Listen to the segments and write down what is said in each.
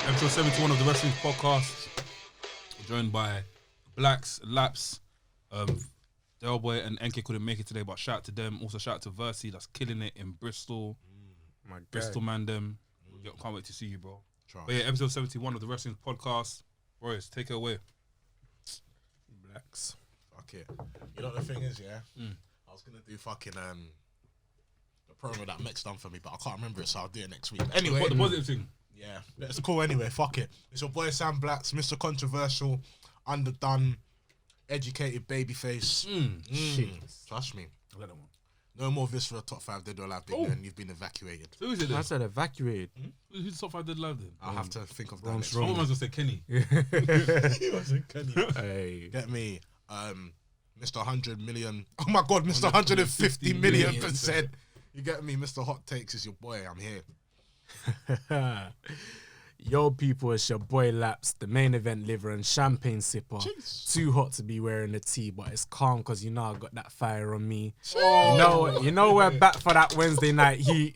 Episode 71 of the Wrestling's podcast. We're joined by Blacks, Laps, Delboy and NK couldn't make it today, but shout out to them. Also shout out to VRSYJNES that's killing it in Bristol. My Bristol Mandem. Can't wait to see you, bro. Try. But yeah, episode 71 of the Wrestling's podcast. Royce, take it away. Blacks. Fuck it. You know what the thing is, yeah? I was gonna do fucking the promo that Mex done for me, but I can't remember it, so I'll do it next week. Anyway, What the positive thing? yeah, it's cool anyway, fuck it. It's your boy Sam Blacks, Mr. Controversial, underdone, educated babyface. Shit. Trust me. I like that one. No more Viscera top 5 Dead or Alive, big man. You've been evacuated. Who is it then? I said evacuated. Who's the top 5 dead live then? I'll have to think of that Braun next Someone week. might as well say Kenny. He wasn't Kenny. Hey. Get me, Mr. 100 million. Oh my God, Mr. 150 million %. You get me, Mr. Hot Takes is your boy. I'm here. Yo, people, it's your boy Laps, the main event liver and champagne sipper. Jeez. Too hot to be wearing a tee, but it's calm because you know I got that fire on me. Oh. You know we're back for that Wednesday night heat.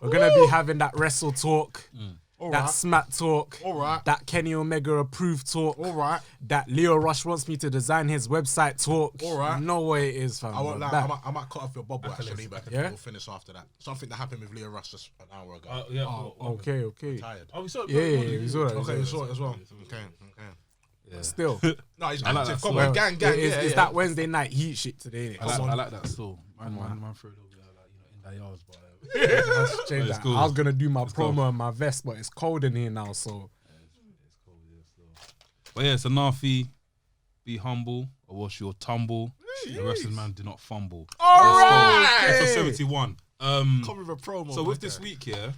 We're gonna be having that wrestle talk, that Alright. smack talk, Alright. that Kenny Omega approved talk, Alright. that Lio Rush wants me to design his website talk. Alright. You know what it is, fam. I won't We're lie, back. I might cut off your bubble actually, but Yeah? we'll finish after that. Something that happened with Lio Rush just an hour ago. Okay. Tired. Oh, we saw it. Yeah, we saw that. Okay, you saw it as well. Okay. Yeah. Still. No, he's I like active. that Come song. on, gang. It's that Wednesday night heat shit today, innit? I like that still. Man threw a little bit like, in that yards, but Let's change it's that. cool. I was gonna do my It's promo cool. in my vest, but it's cold in here now, so it's cool, yeah, still. But yeah, so Nafi, be humble or watch your tumble. The wrestling man do not fumble. All Let's go. right. Episode 71. Come with a promo. So my with this guy. week, yeah,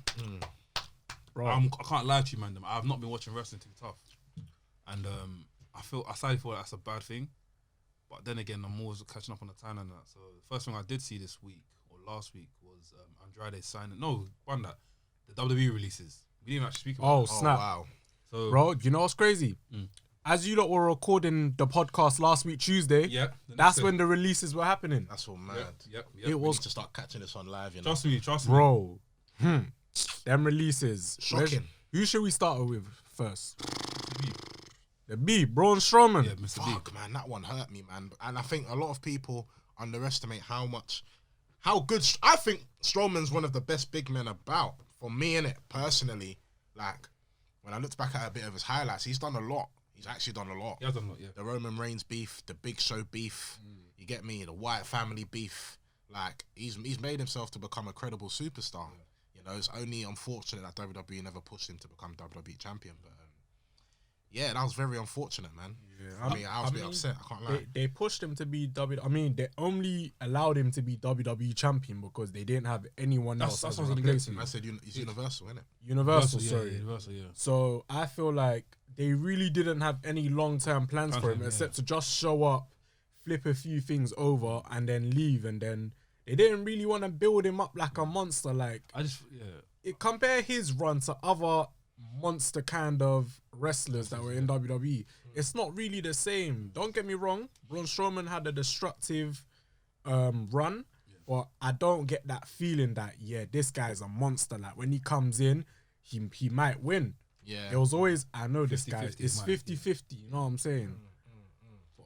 bro. I can't lie to you, man. I've not been watching wrestling too tough, and I slightly feel like that's a bad thing. But then again, I'm always catching up on the time and that. So the first thing I did see this week or last week was Andrade signing. No, one that the WWE releases. We didn't actually speak about. Oh it. snap, wow. So bro! You know what's crazy? As you lot were recording the podcast last week Tuesday, yeah, that's when the releases were happening, That's all mad. Yep. It We was need to start catching this on live, you know. Trust me. bro. Them releases. Shocking. Who should we start with first? The B, Braun Strowman. Yeah, Mr. B. Fuck, man, that one hurt me, man. And I think a lot of people underestimate how good. I think Strowman's one of the best big men about. For me, innit, personally, like when I looked back at a bit of his highlights, he's done a lot. He's actually done a lot. He has done a lot, yeah. The Roman Reigns beef, the Big Show beef, you get me, the Wyatt family beef. Like he's made himself to become a credible superstar. You know, it's only unfortunate that WWE never pushed him to become WWE champion. But yeah, that was very unfortunate, man. Yeah, I mean, I was a bit upset. I can't lie. They pushed him to be they only allowed him to be WWE champion because they didn't have anyone else That's as what I a was gonna get replacement. I said he's universal, innit? Universal, yeah, sorry. Universal, yeah. So I feel like they really didn't have any long-term plans for him Yeah. except to just show up, flip a few things over, and then leave. And then they didn't really want to build him up like a monster. Like compare his run to other monster kind of wrestlers that were in WWE. It's not really the same. Don't get me wrong. Braun Strowman had a destructive run, but I don't get that feeling that this guy's a monster. Like when he comes in, he might win. Yeah. There was always, I know this guy. 50-50 It's might, 50-50. You know what I'm saying?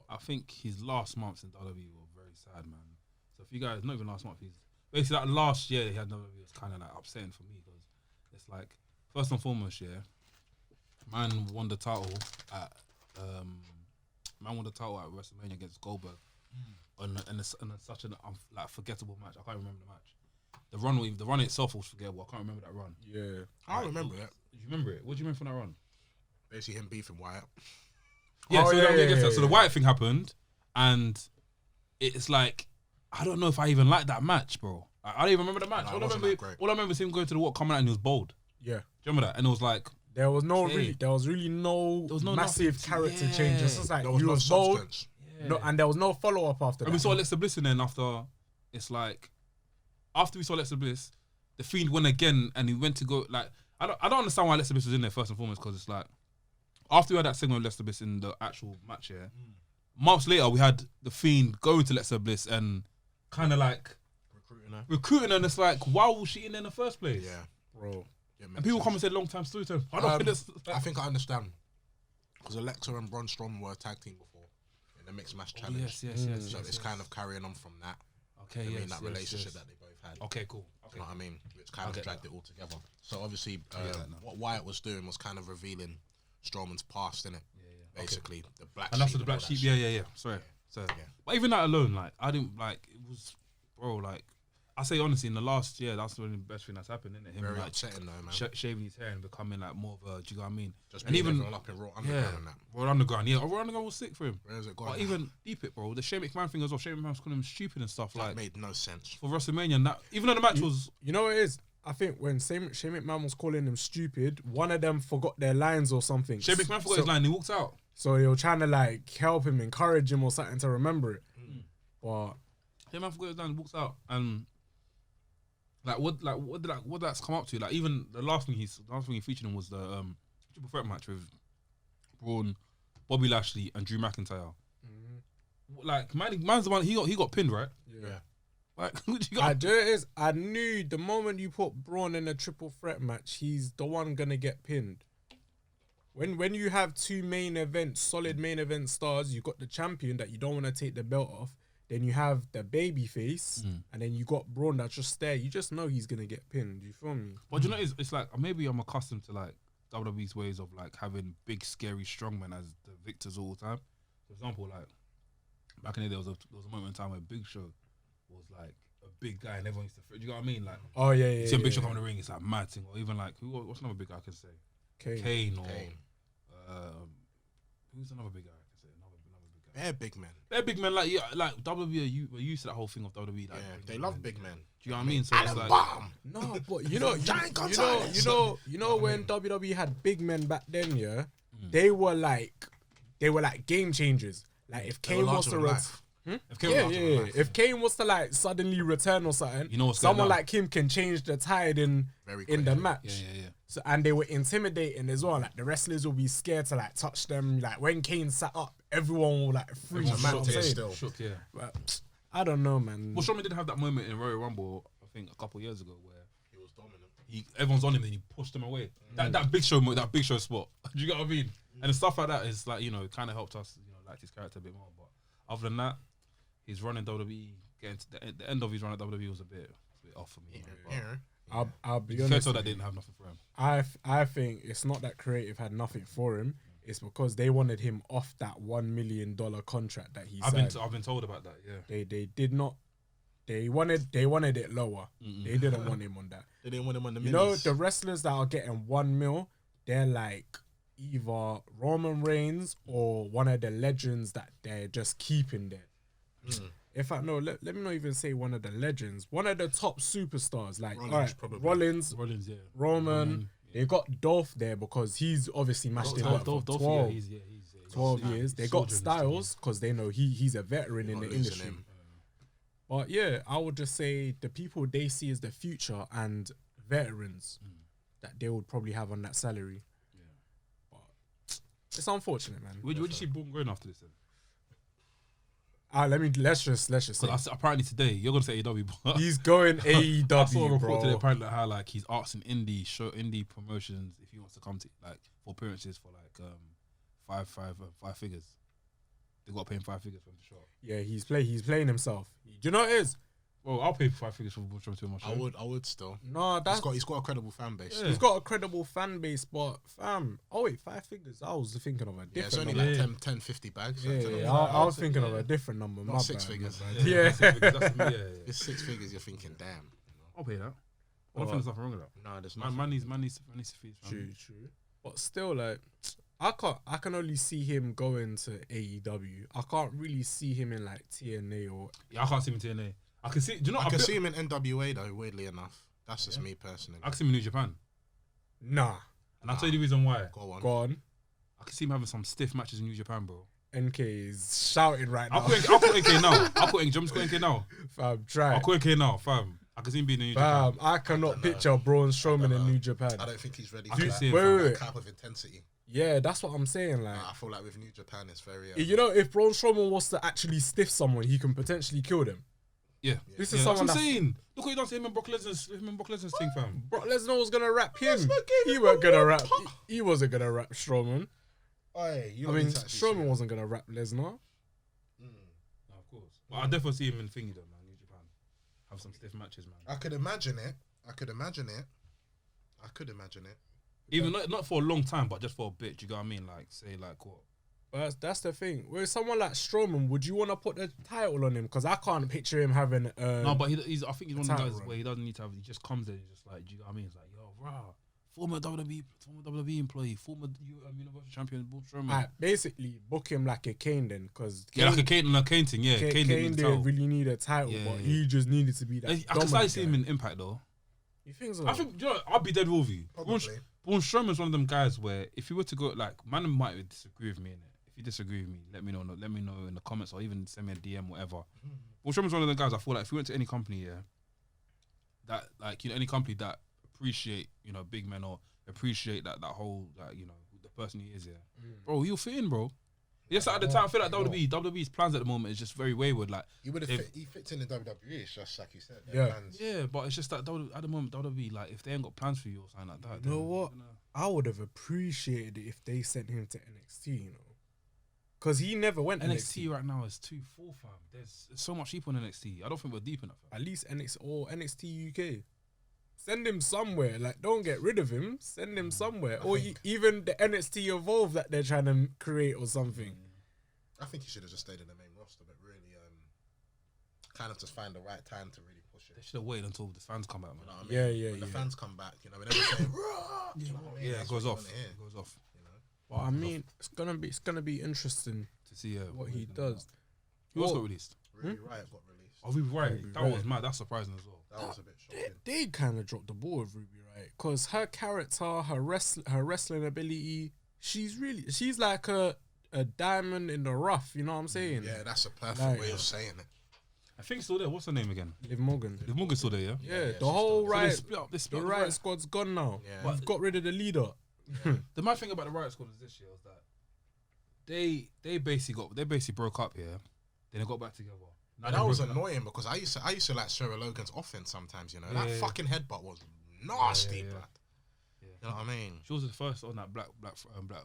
I think his last months in WWE were very sad, man. So if you guys, not even last month, he's basically that last year he had WWE was kind of like upsetting for me because it's like first and foremost, man won the title at WrestleMania against Goldberg on such an like forgettable match. I can't remember the match. The run itself was forgettable. I can't remember that run. Yeah. I remember that. Do you remember it? What do you remember from that run? Basically him beefing Wyatt. Yeah, Oh, so, yeah. So the Wyatt thing happened, and it's like I don't know if I even like that match, bro. I don't even remember the match. No, it all I wasn't remember, that great. all I remember is him going to the walk, coming out, and he was bold. Yeah. Do you remember that? And it was like There was Okay. really no no massive nothing. character Yeah. change. It's just like There was he no was bold, substance. no, and there was no follow up after and that. we saw Alexa Bliss, and then after it's like after we saw Alexa Bliss, the Fiend went again, and he went to go like I don't understand why Alexa Bliss was in there first and foremost because it's like after we had that segment with Alexa Bliss in the actual match here, months later we had the Fiend going to Alexa Bliss and kind of like Recruiting her. recruiting her, and it's like why was she in there in the first place? Yeah. bro. And people come and say long-time storytelling. I think I understand. Because Alexa and Braun Strowman were a tag team before in the mixed match challenge. Yes. So it's kind of carrying on from that. Okay, that relationship that they both had. Okay, cool. You know what I mean? Which kind of dragged it all together. So obviously, what Wyatt was doing was kind of revealing Strowman's past, innit? Basically, the black sheep. And that's the black sheep. Yeah. Sorry. But even that alone, like, I didn't, like, it was, bro, like, I say honestly, in the last year, that's really the best thing that's happened, isn't it? Him, very like, upsetting though, man. Shaving his hair and becoming, like, more of a, do you know what I mean? Just and even up in Raw Underground and that. Raw Underground, Raw Underground was sick for him. Where's it gone? But even deep it, bro. The Shane McMahon thing as well. Shane McMahon was calling him stupid and stuff. That like, made no sense. For WrestleMania, and that, even though the match was... You know what it is? I think when Shane McMahon was calling him stupid, one of them forgot their lines or something. Shane McMahon forgot his line, he walked out. So they were trying to, like, help him, encourage him or something to remember it. But... Shane McMahon forgot his line, he walked out. And... What did that's come up to? Like, even the last thing he featured in was the triple threat match with Braun, Bobby Lashley, and Drew McIntyre. Like, man's the one he got pinned, right? Yeah. Like, what you got? I knew the moment you put Braun in a triple threat match, he's the one gonna get pinned. When you have two solid main event stars, you got the champion that you don't want to take the belt off. Then you have the baby face, and then you got Braun that's just there. You just know he's gonna get pinned. You feel me? But you know, it's like maybe I'm accustomed to like WWE's ways of like having big, scary strongmen as the victors all the time. For example, like back in the day, there was a moment in time where Big Show was like a big guy and everyone used to. Do you know what I mean? Like, oh yeah. See a Big Show come in the ring, it's like mad thing. Or even like what's another big guy I can say? Kane. Who's another big guy? They're big men. They're big men. Like WWE, we're used to that whole thing of WWE. Like, they love big men. Do you know what I mean? So it's like, no, but you know when WWE had big men back then, they were like game changers. Like if Kane was to if Kane was to like suddenly return or something, you know what's someone like him can change the tide in the match. Yeah. So and they were intimidating as well. Like the wrestlers will be scared to like touch them. Like when Kane sat up, everyone will like freeze. Shook, yeah. But I don't know, man. Well, Strowman did have that moment in Royal Rumble, I think a couple of years ago, where he was dominant. Everyone's on him, then he pushed him away. That Big Show spot. Do you get what I mean? And stuff like that is like, you know, kind of helped us, you know, like his character a bit more. But other than that, his run in WWE, getting to the end of his run at WWE was a bit off for me. I'll be honest. That didn't have nothing for him. I think it's not that creative had nothing for him. It's because they wanted him off that $1 million contract that he signed. I've been told about that. Yeah. They did not. They wanted it lower. They didn't want him on that. They didn't want him on the minis. You know the wrestlers that are getting $1 million, they're like either Roman Reigns or one of the legends that they're just keeping there. In fact, no, let me not even say one of the legends. One of the top superstars, like Rollins, yeah. Roman. They got Dolph there because he's obviously mashed it up for 12, 12 years. They got Styles because they know he's a veteran in the industry. But yeah, I would just say the people they see as the future and veterans that they would probably have on that salary. Yeah. But it's unfortunate, man. Where do you see Braun going after this then? Let's just say. Apparently today you're gonna say AEW, but he's going AEW. I saw a report today apparently how like he's asking indie promotions if he wants to come to like for appearances for like five figures. They got to pay him 5 figures for him to show up. Yeah, he's playing himself. Do you know what it is? Well, I'll pay 5 figures for Braun Strowman to my show. I would still. No, he's got a credible fan base. Yeah. He's got a credible fan base, but fam, 5 figures. I was thinking of a different. Yeah, it's only like 10, 50 bags. Yeah, I was thinking of a different number. Not 6 figures. Yeah, it's 6 figures. You're thinking, damn. I'll pay that. I don't think there's nothing wrong with that. No, there's nothing. Man needs to feed. True. But still, like, I can only see him going to AEW. I can't really see him in like TNA or. Yeah, I can't see him in TNA. I can see. Do you know? I can see him in NWA though. Weirdly enough, that's just me personally. I can see him in New Japan. Nah. And I'll tell you the reason why. Go on. I can see him having some stiff matches in New Japan, bro. NK is shouting right now. I'll put NK now. I'm just going NK now. Fam, try. I'll put NK now, fam. I can see him being in New Japan. I cannot picture Braun Strowman in New Japan. I don't think he's ready for that type of intensity. Yeah, that's what I'm saying. Like, I feel like with New Japan, it's very. You know, if Braun Strowman was to actually stiff someone, he can potentially kill them. Yeah. This Yeah, is someone that's that's... insane. Look what he done to him and Brock Lesnar's thing, fam. Brock Lesnar was gonna rap him. Lesnar gave He him weren't a gonna rap. rap. He wasn't gonna rap Strowman. Aye, you I don't mean, need to actually see Strowman it. wasn't gonna rap Lesnar. No, of course. But I definitely see him in thingy though, man. New Japan. Have some stiff matches, man. I could imagine it. Even not for a long time, but just for a bit. Do you get what I mean? Like, say, like what? But that's the thing. With someone like Strowman, would you want to put the title on him? Because I can't picture him having. No, but he's. I think he's one of the title guys run. where he doesn't need to have. He just comes there and just like, do you know what I mean? It's like, yo, rah, former WWE employee, former Universal Champion, Braun Strowman. Alright, basically book him like a Kane then, because Yeah, like a Kane thing. Yeah, Kane Kane didn't didn't really need a title, Yeah, but yeah. he just needed to be that. I can dominant start seeing guy. him in Impact though. You think so? I think, you know, I'll be dead with you. Braun Probably. Strowman's one of them guys where if you were to go, like, man might disagree with me in it. If you disagree with me, let me know in the comments or even send me a DM, whatever. Braun Strowman's one of the guys I feel like if you went to any company, yeah, that, like, you know, any company that appreciate, you know, big men or appreciate that whole, like, you know, the person he is, yeah, bro, he'll fit in, bro. Just at the time, I feel like WWE's plans at the moment is just very wayward. Like, He would have he fits in WWE. It's just like you said. Yeah. Plans. yeah, but it's just that at the moment WWE, like, if they ain't got plans for you or something like that, You know then, what? I would have appreciated it if they sent him to NXT, you know, because he never went to NXT right now is 2-4, fam. There's so much people in NXT. I don't think we're deep enough. Fam. At least NXT UK. Send him somewhere. Like, don't get rid of him. Send him somewhere, or even the NXT Evolve that they're trying to create or something. I think he should have just stayed in the main roster, but really, kind of just find the right time to really push They it. should have waited until the fans come out, You man. know what I mean? Yeah, When the fans come back, you know, when everyone's saying, "Rah!" You know what I mean? Yeah, That's it goes what you off. wanna hear, It goes off. you know? But I mean, it's gonna be interesting To see what he does. Who else Well, got released? Ruby Riot got released. Oh, Ruby Riot. Ruby That Riot. was mad. That's surprising as well. That was a bit shocking. They kind of dropped the ball with Ruby, right? Because her character, her wrestling ability, she's like a diamond in the rough. You know what I'm saying? Yeah, that's a perfect Like- way of saying it. I think it's still there. What's her name again? Liv Morgan. Liv Morgan's still there, yeah? Yeah, she's the whole still- So they Riot, split up. They the split up Riot squad's gone now. Yeah. We've got rid of the leader. The mad thing about the Riot Squad is this year was that they basically broke up, yeah. Then they got back together. Now And they that was broke up. annoying because I used to like Sarah Logan's offense sometimes, you know. Yeah, that yeah. fucking headbutt was nasty, Yeah. blood. Yeah. You know what I mean? She was the first on that Black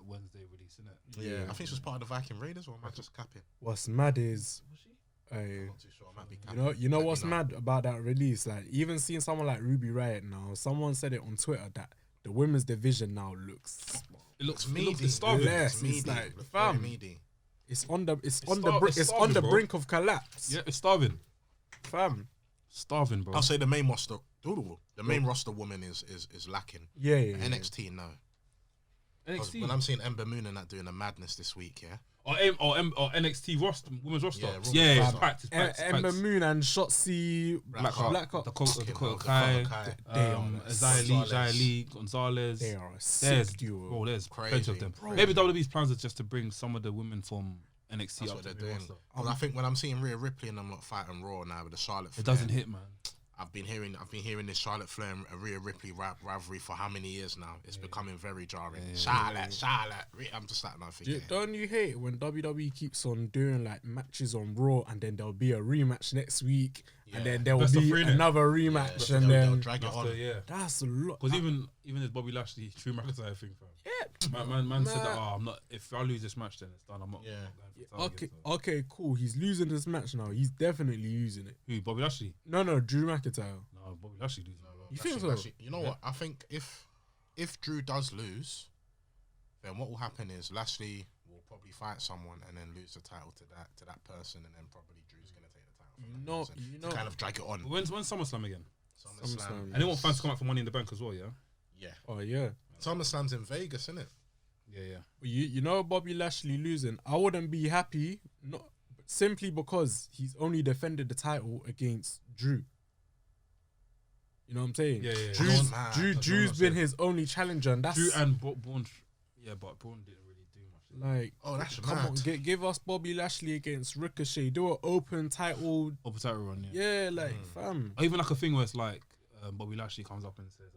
Wednesday release, isn't it? Yeah. I think she was part of the Viking Raiders, or am I just capping? What's mad is, Was she? I'm not too sure. I might be capping. you know Let me what's mad about that release? Like, even seeing someone like Ruby Riot now, someone said it on Twitter that the women's division now looks It looks meaty. it's starving. Less. It's meaty. It's like, It looks fam. very meaty. it's on the starving, bro. brink of collapse. Yeah, it's starving. Fam. Starving, bro. I'll say the main roster. The main roster woman is lacking. Yeah. NXT, no. 'Cause NXT when I'm seeing Ember Moon and that doing a madness this week, yeah. or NXT roster, women's roster. Yeah, Yeah, women's it's roster. packed. It's packed. Ember Moon and Shotzi Blackheart. Dakota Fucking Kai, Kai. They are Xia Li, Gonzalez. They are a There's sick duo. bro, there's Crazy. plenty of them. Bro. Maybe WWE's plans are just to bring some of the women from NXT That's up what to they're the doing. roster. 'Cause I think when I'm seeing Rhea Ripley and them lot fighting Raw now with the Charlotte Flair, It doesn't hit, man. I've been hearing this Charlotte Flair and Rhea Ripley rivalry for how many years now? It's becoming very jarring. Charlotte. I'm just like, no, forget it. Don't you hate it when WWE keeps on doing like matches on Raw and then there'll be a rematch next week and then there will Best of be three, innit? another rematch They'll and then drag it on. After, yeah. that's a lot. Because even this Bobby Lashley, Drew McIntyre thing, fam. Yeah. Man said that, I'm not. If I lose this match, then it's done. I'm not. Yeah. I'm not going for the title again, so. Okay, cool. He's losing this match now. He's definitely losing it. Who? Bobby Lashley? No, Drew McIntyre. No, Bobby Lashley losing. bro. You think so? Actually, you know what? I think if Drew does lose, then what will happen is Lashley will probably fight someone and then lose the title to that person, and then probably Drew's gonna take the title. From that person to kind of drag it on. When's SummerSlam again? SummerSlam. And they want fans to come out for Money in the Bank as well, yeah. Yeah. Oh yeah. SummerSlam's in Vegas, isn't it? Yeah. You know Bobby Lashley losing. I wouldn't be happy, not simply because he's only defended the title against Drew. You know what I'm saying? Yeah. Drew's, Mad. Drew's been his only challenger, and that's Drew and Braun. Yeah, but Braun didn't really do much. like, Oh, that's come mad. on, give us Bobby Lashley against Ricochet. Do an open title. Open title run, yeah. Yeah, like fam. Or even like a thing where it's like Bobby Lashley comes up and says,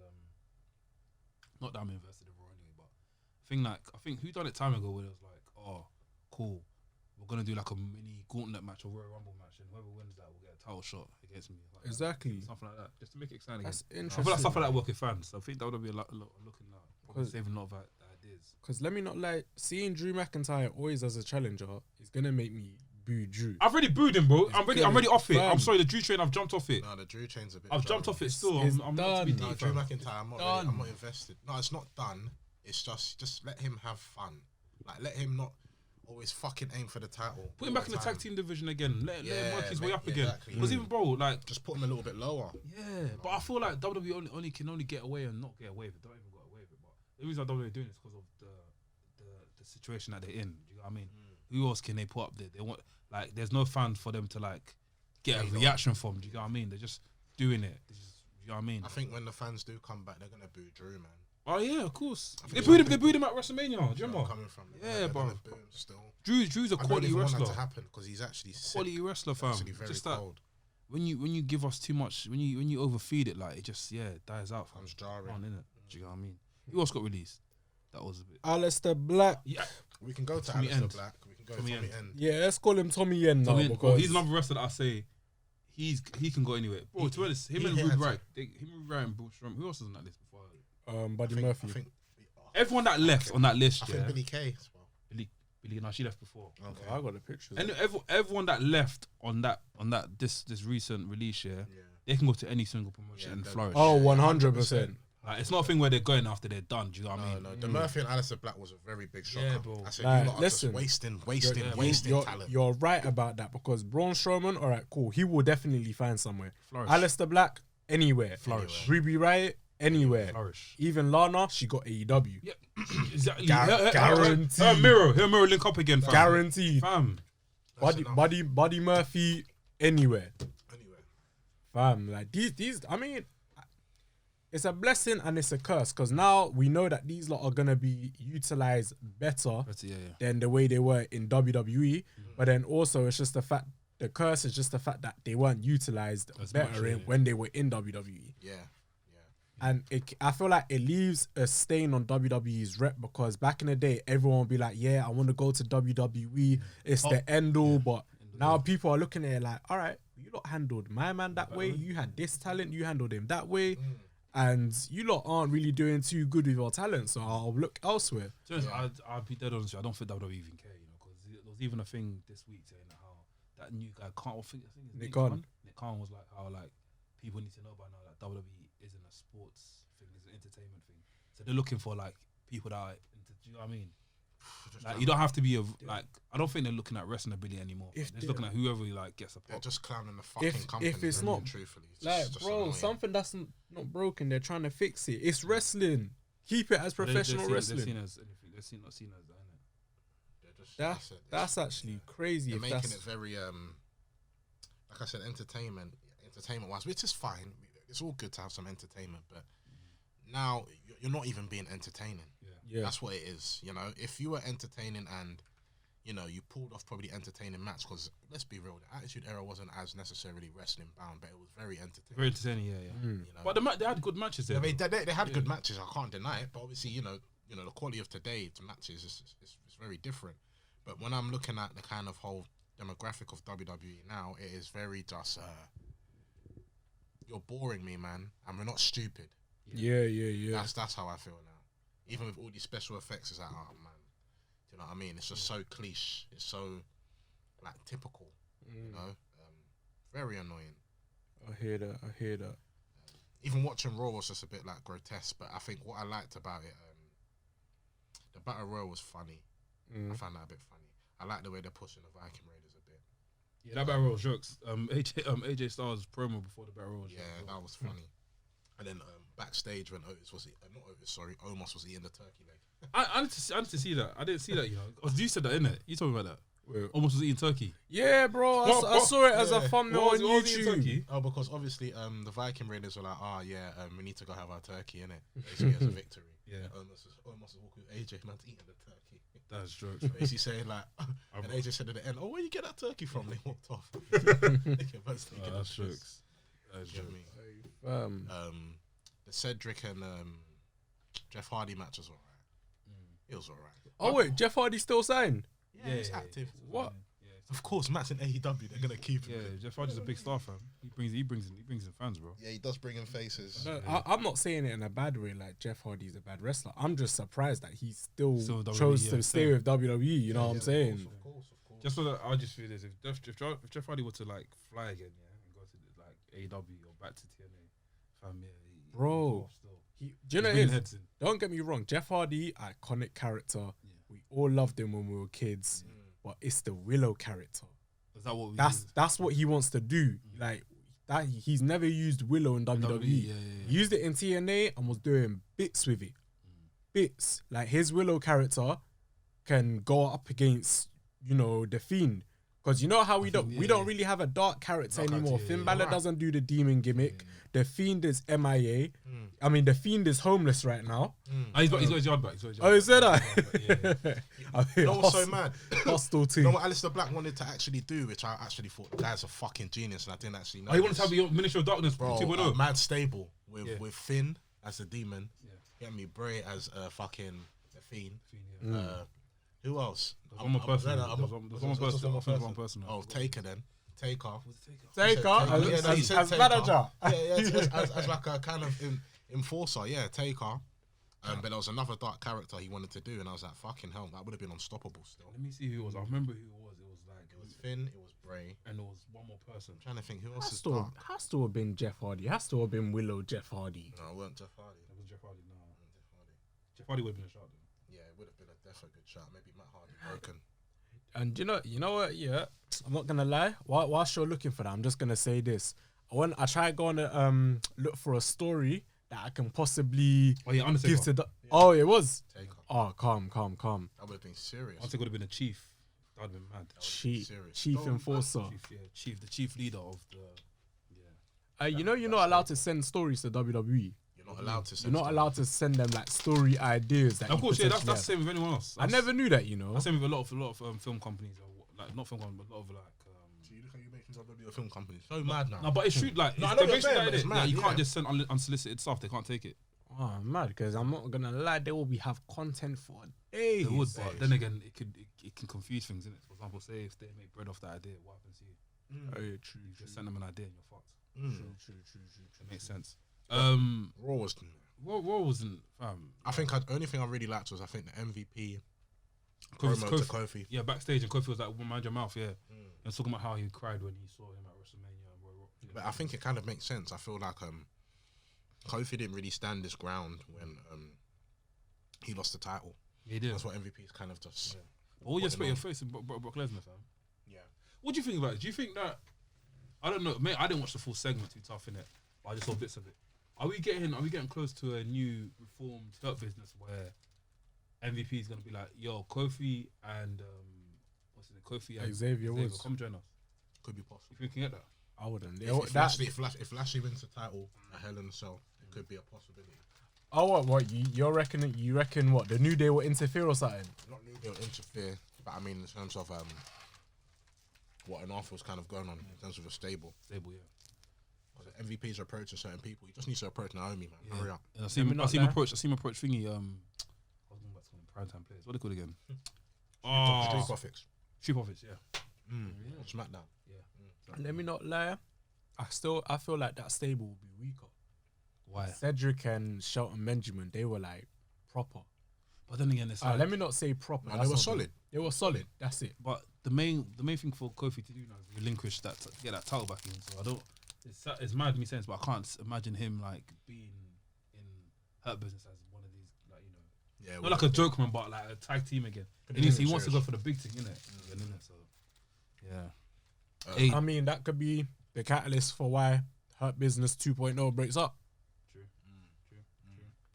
not that I'm invested in Raw anyway, but I think who done it time ago where it was like, oh, cool, we're gonna do like a mini gauntlet match or Royal Rumble match, and whoever wins that will get a title shot against me. Like Exactly. something like that, just to make it exciting. That's I interesting. feel like stuff like that work with fans. I think that would be a lot looking now. Probably saving a lot of ideas. Because let me not lie, seeing Drew McIntyre always as a challenger is gonna make me boo Drew. I've already booed him, bro. I'm already off it. Fam. I'm sorry, the Drew train. I've jumped off it. No, the Drew train's a bit. I've jumped off it still. It's I'm not to be done. deep. No, Drew fam. McIntyre, I'm not invested. No, it's not done. It's just let him have fun. Like, let him not always fucking aim for the title. Put him back in the tag team division again. Let him work his way up again. Exactly. Because even, bro, like, Just put him a little bit lower. yeah. But I feel like WWE only can get away and not get away with it. Don't even get away with it. But the reason WWE are doing it is because of the situation that they're in. Do you know what I mean? Who else can they put up there? They want, like, there's no fans for them to like get a reaction from. Do you know what I mean? They're just doing it. Do you know what I mean? I think when the fans do come back, they're gonna boo Drew, man. Oh yeah, of course. I They think booed him at WrestleMania. Do you remember? Coming from Yeah, bro. Boo him still. Drew's a I don't quality even want wrestler. that to happen because he's actually sick. Quality wrestler, fam. Actually very Just that cold. when you give us too much, when you overfeed it, like it just dies out. Comes jarring. Innit? Do you know what I mean? Who else got released? That was a bit. Aleister Black. Yeah, We can go to Tommy Aleister End. Black. We can go Tommy to Tommy End. End. Yeah, let's call him Tommy Yen now Bro, because he's another wrestler that I say he can go anywhere. Bro, to be honest, him and Rude Wright, and Braun Strowman. Who else was on that list before? Buddy I Murphy. think Everyone that left on that list, I think Billy Kay as well. Billy, no, she left before. Okay. I got the pictures. And everyone that left on that this recent release, they can go to any single promotion Yeah, and they're- flourish. Oh, 100%. Like, it's not a thing where they're going after they're done. Do you know what I mean? No, the Murphy and Aleister Black was a very big shocker. Yeah, bro. I said, Like, you lot are listen, just wasting You're- talent. You're right about that because Braun Strowman, all right, cool. He will definitely find somewhere. Flourish. Aleister Black, anywhere. Flourish. Ruby Riott, anywhere. Flourish. Even Lana, she got AEW. Yeah, exactly. Guaranteed. Her mirror link up again, fam. Guaranteed. Fam. Buddy Murphy, anywhere. Anyway, Fam, like these. I mean, it's a blessing and it's a curse because now we know that these lot are gonna be utilized better than the way they were in WWE. But then also, it's just the fact. The curse is just the fact that they weren't utilized better when they were in WWE. yeah. And I feel like it leaves a stain on WWE's rep because back in the day, everyone would be like, yeah, I want to go to WWE. It's the end all. But now people are looking at it like, all right, you lot handled my man that way. You had this talent. You handled him that way. And you lot aren't really doing too good with your talent. So I'll look elsewhere. I'll be dead honest with you. I don't think WWE even care, because there was even a thing this week saying how that new guy Khan, I think it's Nick Khan was like how like people need to know by now that WWE isn't a sports thing, it's an entertainment thing. So they're looking for like people that are into, do you know what I mean? Like you don't have to be like, I don't think they're looking at wrestling ability anymore. They're just looking at whoever like gets a pop. They're just clowning the fucking company. If it's not, truthfully, it's like, just bro, annoying. something that's not broken, they're trying to fix it. It's wrestling. Keep it as professional wrestling. They're not seen as that, innit? That's actually crazy. They're If making that's it very like I said, entertainment wise, which is fine. It's all good to have some entertainment, but now you're not even being entertaining. yeah. That's what it is. You know, if you were entertaining and you know you pulled off probably entertaining match, because let's be real, the Attitude Era wasn't as necessarily wrestling bound, but it was very entertaining. Very entertaining, yeah. You know? But they had good matches there. I mean, they had good matches. I can't deny it, but obviously, you know, the quality of today's matches is very different. But when I'm looking at the kind of whole demographic of WWE now, it is very just you're boring me, man, and we're not stupid. Yeah. That's how I feel now. Even with all these special effects, it's like, oh man, do you know what I mean? It's just so cliche. It's so like typical. You know, very annoying. I hear that. Even watching Raw was just a bit like grotesque, but I think what I liked about it, the Battle Royal was funny. I found that a bit funny. I like the way they're pushing the Viking Raiders a bit. Yeah, that Battle Royal jokes. AJ Styles promo before the Battle Royal. Yeah, that was funny. And then backstage when Omos was eating the turkey leg. I need to see that. I didn't see that, you know. You said that, innit? You told me about that. Wait. Almost was eating turkey. Yeah, bro. I saw it as a thumbnail on YouTube. Oh, because obviously the Viking Raiders were like, we need to go have our turkey, innit? Basically as a victory. Yeah. Omos was walking with AJ, man's eating the turkey. That's jokes. Basically saying like, and AJ said at the end, "Oh, where you get that turkey from?" They walked off. That's jokes. That's jokes. The Cedric and Jeff Hardy match was alright. It was alright. Oh wait, Jeff Hardy still signed? Yeah, he's active. What? Of course, Matt's in AEW. They're gonna keep him. Yeah, Jeff Hardy's a big star, fam. He brings in fans, bro. Yeah, he does bring in faces. No, I'm not saying it in a bad way. Like Jeff Hardy's a bad wrestler. I'm just surprised that he still WWE, chose to stay with WWE. You know what I'm saying? Of course. Just so that I just feel this: if Jeff Hardy were to like fly again, and go to like AEW or back to TNA, fam, Bro. Do you know what it is? Don't get me wrong. Jeff Hardy, iconic character. Yeah. We all loved him when we were kids, but it's the Willow character. Is that what that's what he wants to do. Like that, he's never used Willow in WWE. He used it in TNA and was doing bits with it. Bits like his Willow character can go up against the Fiend. Because you know how we don't really have a dark character anymore. Finn Balor doesn't do the demon gimmick. The Fiend is MIA. I mean, the Fiend is homeless right now. He's got his yard back. Oh, is that? You know what's so mad? Hostile team. You know what Aleister Black wanted to actually do, which I actually thought the guy's a fucking genius, and I didn't actually know. He wanted to have a Ministry of Darkness, bro. 2.0. Mad stable with Finn as the demon. Get me Bray as fucking the Fiend. Who else? There's one more person. Oh, Taker then. Taker. As manager. As like a kind of enforcer. Yeah, Taker. But there was another dark character he wanted to do, and I was like, fucking hell, that would have been unstoppable still. Let me see who it was. I remember who it was. It was Finn, it was Bray. And there was one more person. I'm trying to think who else is dark. Has to have been Jeff Hardy. Has to have been Willow Jeff Hardy. No, it wasn't Jeff Hardy. It was Jeff Hardy, no. Jeff Hardy would have been a shot then. Yeah, it would have been a definitely good shot. Maybe Matt Hardy broken. And you know what? Yeah, I'm not gonna lie. Whilst you're looking for that, I'm just gonna say this. I try going to look for a story that I can possibly give to the. Oh, it was. Taker. Oh, calm. That would have been serious. I think it would have been a chief. That would have been mad. Chief enforcer. The chief leader of the. Yeah. You're not allowed to send stories to WWE. You're not allowed to. You're not allowed to send them like story ideas. That of course, that's the same with anyone else. I never knew that. That's the same with a lot of film companies, or like not film companies, but a lot of like. So you look how you make WWE film companies. So mad now. No, but it's true. Like, no, I know it's mad. You can't just send unsolicited stuff. They can't take it. Oh, I'm mad because I'm not gonna lie. They will have content for days. They would, but then again, it can confuse things, innit? For example, say if they make bread off that idea, what happens to you? Oh, yeah, true. You just send them an idea and you're fucked. True. It makes sense. Raw wasn't, fam. I think the only thing I really liked was the MVP promo to Kofi. Yeah, backstage, and Kofi was like, mind your mouth, yeah. And talking about how he cried when he saw him at WrestleMania. But I think it kind of makes sense. I feel like Kofi didn't really stand his ground when he lost the title. Yeah, he did. That's what MVP is kind of just. Yeah. All you expect your face in Brock Lesnar, fam. Yeah. What do you think about it? Do you think that? I don't know, mate. I didn't watch the full segment. Too tough in it. I just saw bits of it. Are we getting close to a new reformed hurt business where MVP is gonna be like, yo, Kofi and Kofi and Xavier Woods, come join us? Could be possible. You think we can get that? I wouldn't. If Lashley wins the title at Hell in a Cell, it could be a possibility. Oh, what? You reckon what? The New Day will interfere or something? Not New Day will interfere, but I mean in terms of what an offer was kind of going on in terms of a stable. Stable, yeah. Because MVP's approaching certain people. He just needs to approach Naomi, man. Yeah. Hurry up. And I see him approach thingy. I was going back to primetime players. What are they called again? Street Profits. Street Profits, yeah. SmackDown. Yeah. Let me not lie. I feel like that stable will be weaker. Why? Cedric and Shelton Benjamin, they were like proper. But then again, it's like, let me not say proper. No, they were solid. They were solid. That's it. But the main thing for Kofi to do now is relinquish that, get that title back in. So I don't. It's mad me saying this, but I can't imagine him like being in Hurt Business as one of these, like, you know, not like a joke man, but like a tag team again. He wants to go for the big thing, innit? So yeah. I mean, that could be the catalyst for why Hurt Business 2.0 breaks up. True.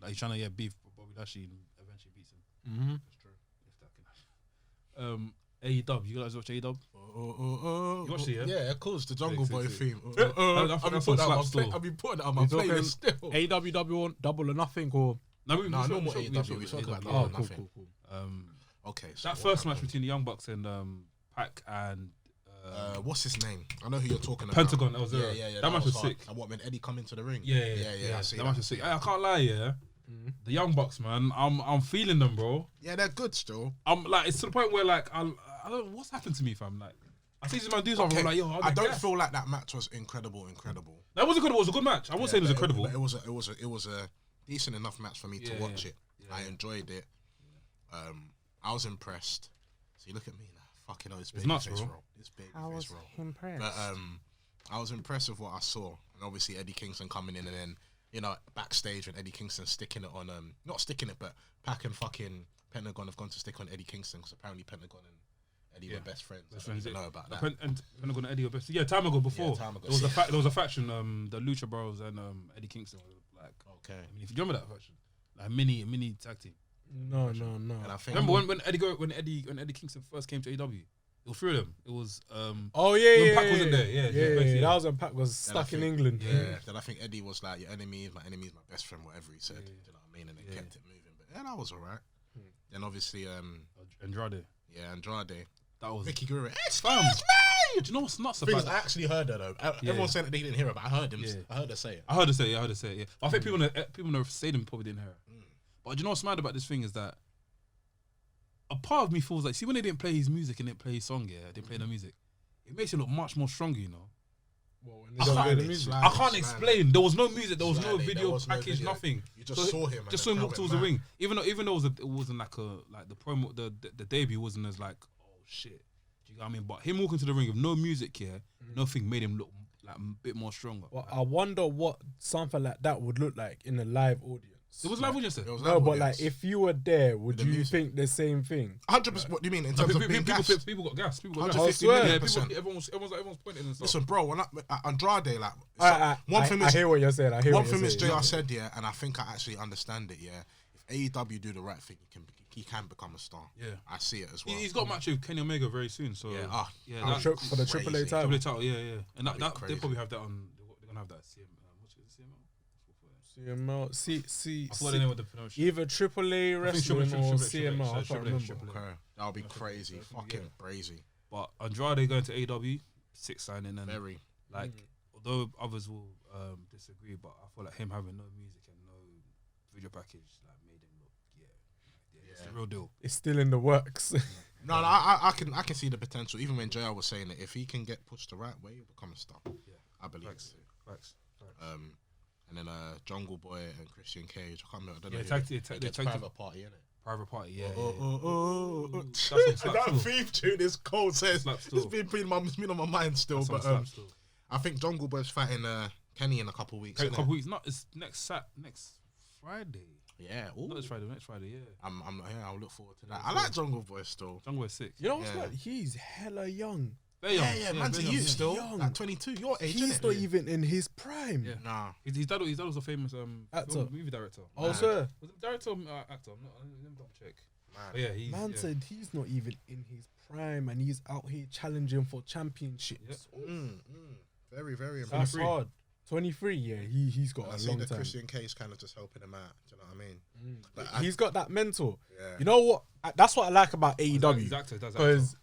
Like he's trying to beef, but Bobby Lashley eventually beats him. Mm-hmm. That's true. If that can happen. AEW, you guys watch AEW? You watched it, yeah? Yeah, of course, the Jungle Boy theme. I've been putting that on my playlist still. AEW Double or Nothing, or normal AEW. We talk about Double or Nothing. Cool. Okay, so that first match between the Young Bucks and Pac and what's his name? I know who you're talking about. Pentagon. That was yeah. That match was sick. And what, when Eddie come into the ring? Yeah. I see that match was sick. I can't lie, yeah. The Young Bucks, man, I'm feeling them, bro. Yeah, they're good still. I'm like, it's to the point where like I don't know what's happened to me, fam. Like I see this man do something. Okay, I'm like, yo, I don't feel like that match was incredible. That was incredible. It was a good match. I won't say it was incredible. But it was a decent enough match for me to watch it. I enjoyed it. I was impressed. So you look at me now, fucking hell, it's baby face roll. It's baby face roll. Impressed. But I was impressed with what I saw, and obviously Eddie Kingston coming in, and then backstage when Eddie Kingston sticking it on not sticking it, but Pac and fucking Pentagon have gone to stick on Eddie Kingston because apparently Pentagon and Eddie were best friends. I don't even know about that. And Pentagon and Eddie were best. Yeah, time ago before. Yeah, time ago. There was a faction, the Lucha Bros and Eddie Kingston were like. Okay. I mean, if you remember that faction, like mini tag team. No. And I think Remember when Eddie Kingston first came to AEW? It was three of them. It was when Pac wasn't there. Yeah. That was when Pac was stuck in England. Yeah. Then I think Eddie was like, your enemy is my best friend, whatever he said. Do you know what I mean? And they kept it moving. But yeah, that was alright. Then obviously Andrade. Yeah, Andrade. That was Mickey Guerrero. Excuse me. Do you know what's nuts about that? I actually heard that though. Everyone said that they didn't hear it, but I heard them. I heard her say it. I heard her say it. Yeah. I think people in the stadium probably didn't hear it. But do you know what's mad about this thing is that a part of me feels like, see, when they didn't play his music and didn't play his song, didn't play the music, it makes it look much more stronger, you know. Well, when they don't play the music. I can't explain. There was no music. There was no video package. Nothing. You just saw him. Just saw him walk towards the ring. Even though it wasn't like the promo, the debut wasn't as like, oh shit. Do you know what I mean? But him walking to the ring with no music here, nothing made him look like a bit more stronger. Well, I wonder what something like that would look like in a live audience. It was live audience there. No, but like if you were there, would you think the same thing? 100%. What do you mean in terms of being gassed? People got gas. People got 150%. Everyone's pointing and stuff. Listen, bro, when Andrade, one thing I hear what you're saying. One thing is JR said, and I think I actually understand it. If AEW do the right thing, he can become a star. Yeah, I see it as well. He's got a match with Kenny Omega very soon. So for the AAA title. And they probably have that on. They're gonna have that CM. What's it? CML. CML, I forgot the name of the promotion. Either AAA wrestling or CML. I can't remember. Okay, that'll be crazy, fucking crazy. But Andrade going to AEW, sick signing, and very although others will disagree, but I feel like him having no music and no video package like made him look it's the real deal. It's still in the works. No, I can see the potential. Even when JR was saying it, if he can get pushed the right way, he'll become a star. Yeah, I believe. Facts. And then Jungle Boy and Christian Cage. I can't remember. I don't know. Private Party, innit? Private Party, yeah. That theme tune is cold. So it's been on my mind still. But I think Jungle Boy's fighting Kenny in a couple weeks. It's next Friday. Yeah, not this Friday. Next Friday, yeah. I'll look forward to that. I like Jungle Boy still. Jungle Boy's sick. You know what's like? He's hella young. Yeah, man's a youth still. Like 22, your age. He's not even in his prime. Yeah. Nah. His dad was a famous actor, movie director. Oh, sir. Was it director or actor? Let me double check. Man said he's not even in his prime and he's out here challenging for championships. Very, very impressive. That's hard. 23, he's got a long time. Christian Cage kind of just helping him out. Do you know what I mean? But he's got that mentor. Yeah. You know what? That's what I like about AEW. Exactly. Because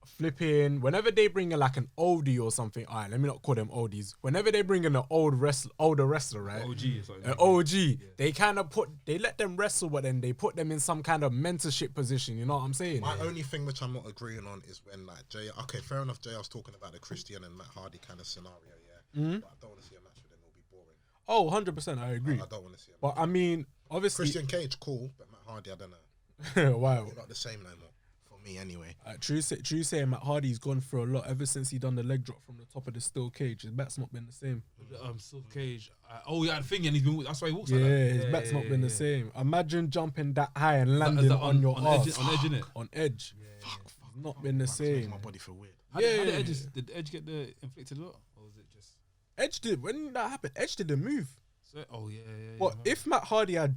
flipping, whenever they bring in like an oldie or something, all right, let me not call them oldies. Whenever they bring in an older wrestler, right? An OG, they kind of they let them wrestle, but then they put them in some kind of mentorship position. You know what I'm saying? My only thing which I'm not agreeing on is when like okay, fair enough, JR's talking about the Christian and Matt Hardy kind of scenario, but I don't want to see a match with them. It'll be boring. Oh, 100%, I agree. I don't want to see a match. But I mean, obviously, Christian Cage, cool, but Matt Hardy, I don't know. Wow. They're not the same no more. Me anyway. True saying, Matt Hardy's gone through a lot ever since he done the leg drop from the top of the steel cage. His back's not been the same. Steel cage. The thing, and he's been. That's why he walks like that. His back's not been the same. Imagine jumping that high and landing on your ass. On edge, innit? On edge. Fuck. Not been the same. My body feel weird. Did Edge get the inflicted a lot, or was it just Edge did? When that happened, Edge didn't move. But if Matt Hardy had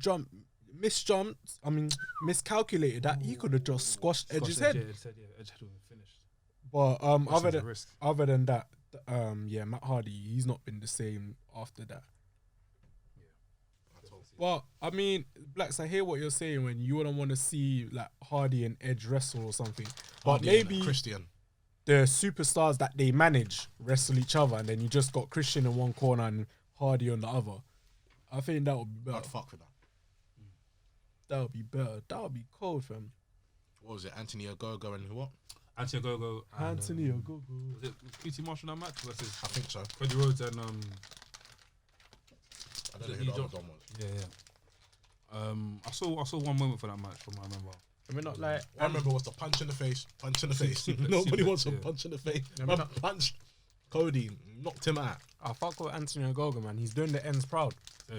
miscalculated that, he could have just squashed Edge's head. Edge had finished. But other than that, Matt Hardy, he's not been the same after that. But I mean, Blacks, I hear what you're saying when you wouldn't want to see like Hardy and Edge wrestle or something. But Hardy maybe Christian, the superstars that they manage wrestle each other, and then you just got Christian in one corner and Hardy on the other. I think that would be better. I'd fuck with that. That would be better. That would be cold, fam. What was it? Anthony Ogogo and what? Anthony Ogogo. Anthony Ogogo. Was it QT Marshall in that match versus I think so. Cody Rhodes and I don't know who the other Dom was. Yeah. I saw one moment for that match from what I remember. I mean, not like I remember was the punch in the face. Suplex, Nobody wants a yeah. punch in the face. I Man mean, punched Cody, knocked him out. I fuck with Anthony Ogogo, man. He's doing the ends proud. I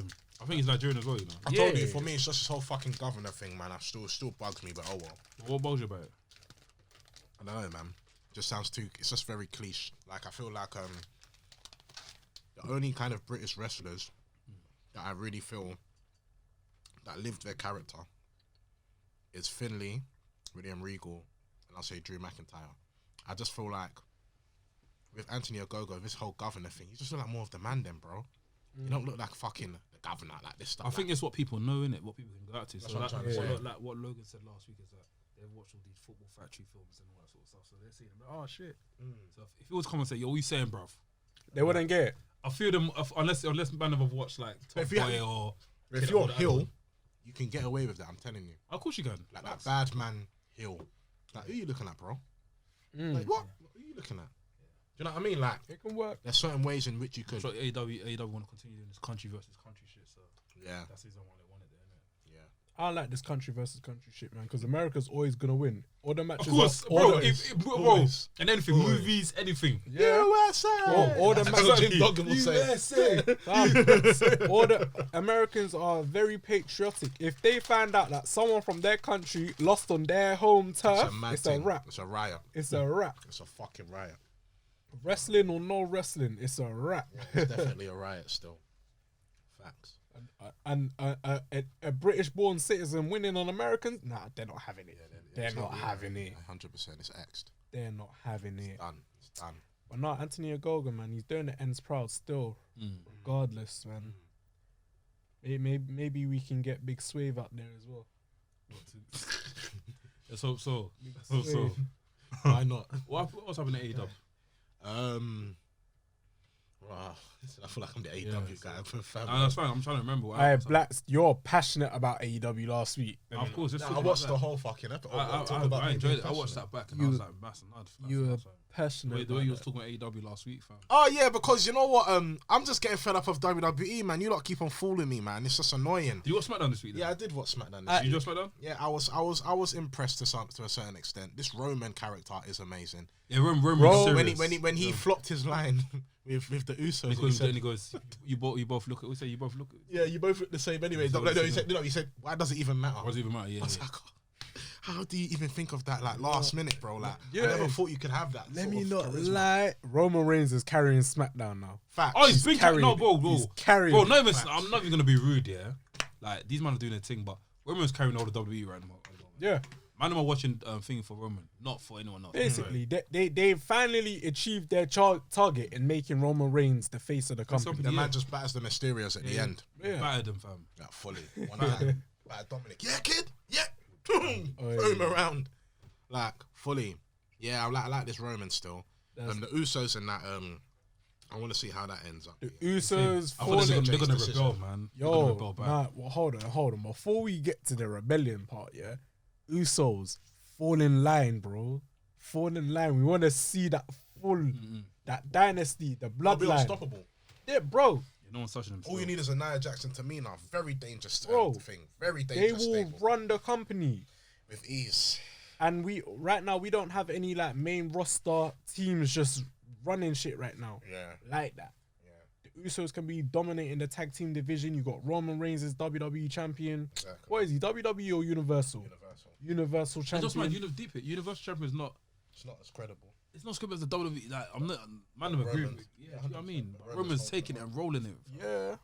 think he's Nigerian as well, you know. I told you, for me, it's just this whole fucking governor thing, man. It still bugs me, but oh well. What bugs you about it? I don't know, man. Just sounds too. It's just very cliche. Like I feel like the only kind of British wrestlers that I really feel that lived their character is Finlay, William Regal, and I'll say Drew McIntyre. I just feel like with Anthony Ogogo, this whole governor thing, you just look like more of the Mandem, bro. You don't look like fucking the governor, like this stuff. I think it's what people know, innit? What people can go out to. That's So what like, I'm trying to say. like what Logan said last week is that they've watched all these football factory films and all that sort of stuff. So they're seeing, oh shit. So if he was to come and say, yo, what you saying, bruv? They wouldn't get it. I feel them unless man have watched like Top Boy or. If you're Hill, you can get away with that. I'm telling you. Of course you can. Like that bad man Hill. Like who are you looking at, bro? Like what? What are you looking at? Do you know what I mean? Like It can work. there's certain ways in which you could. So AEW want to continue doing this country versus country shit. So Yeah, that's the reason why they want it there, innit? yeah. I like this country versus country shit, man, because America's always gonna win. All the matches, Of course, all bro. the, Bro, and anything, movies, anything. yeah. USA. All the That's what matches. Jim Duggan will say. All the Americans are very patriotic. If they find out that someone from their country lost on their home turf, it's a wrap. It's a riot. It's a wrap. It's a fucking riot. Wrestling or no wrestling, it's a wrap. It's definitely a riot still. Facts. And a British-born citizen winning on Americans, nah, they're not having it. They're not having it. 100%. It's X'd. They're not having it. Done. It's done. But no, Anthony Ogogo, man, he's doing the ends proud still, regardless, man. Maybe we can get Big Swave out there as well. Let's hope so. Why not? What's happening at AEW? Wow. I feel like I'm the AEW guy. That's fine. I'm trying to remember. Alright, Blacks, you're passionate about AEW last week. Of course, I watched the whole fucking episode. I enjoyed it. I watched that back and I was like, massive nud. You were passionate. The way you was talking about AEW last week, fam. Oh yeah, because you know what? I'm just getting fed up of WWE, man. You lot keep on fooling me, man. It's just annoying. Did you watch SmackDown this week? Then? Yeah, I did watch SmackDown this You week. just SmackDown? Yeah, I was impressed to a certain extent. This Roman character is amazing. Yeah, Roman Bro, When he flopped his line with the Usos, he goes, you both look at. We say you both look. yeah, you both look the same anyway. So No, he said, why does it even matter? What does it even matter? Yeah. I was like, how do you even think of that like last minute, bro? Like, Yeah. I never thought you could have that. Let sort me of not charisma. lie. Roman Reigns is carrying SmackDown now. Facts. Oh, he's been carrying no, it. bro. He's carrying Bro, it. not even. I'm not even gonna be rude, yeah. Like these men are doing their thing, but Roman's carrying all the WWE right now. Yeah. Man, am watching thing for Roman, not for anyone else. Basically, they finally achieved their target in making Roman Reigns the face of the company. The man just batters the Mysterios at the end. Yeah. Better than fam. Yeah, fully. One time. Batter Dominic. Yeah, kid. Yeah. Throw him around. Like, fully. Yeah, I like this Roman still. The Usos and that, I want to see how that ends up. The Usos I thought falling. they're gonna decision. rebel, man. They're gonna Yo, rebel back. nah, well, hold on. Before we get to the rebellion part, yeah, Usos fall in line, bro. Fall in line. We want to see that that dynasty, the They'll be bloodline. unstoppable. Yeah, bro. Yeah, no one's touching them. All you need is a Nia Jackson Tamina. Very dangerous Bro, thing. Very They dangerous will stable. run the company. With ease. And right now we don't have any like main roster teams just running shit right now. Yeah. Like that. Yeah. The Usos can be dominating the tag team division. You got Roman Reigns as WWE champion. Exactly. What is he? WWE or Universal? Universal. Universal I just champion. mind deep it. Universal champion is not. It's not as credible. It's not as good as the WWE. Like I'm not. Man, I'm agree. With, yeah, you know what I mean. Roman's Roman's taking it and rolling it. Yeah,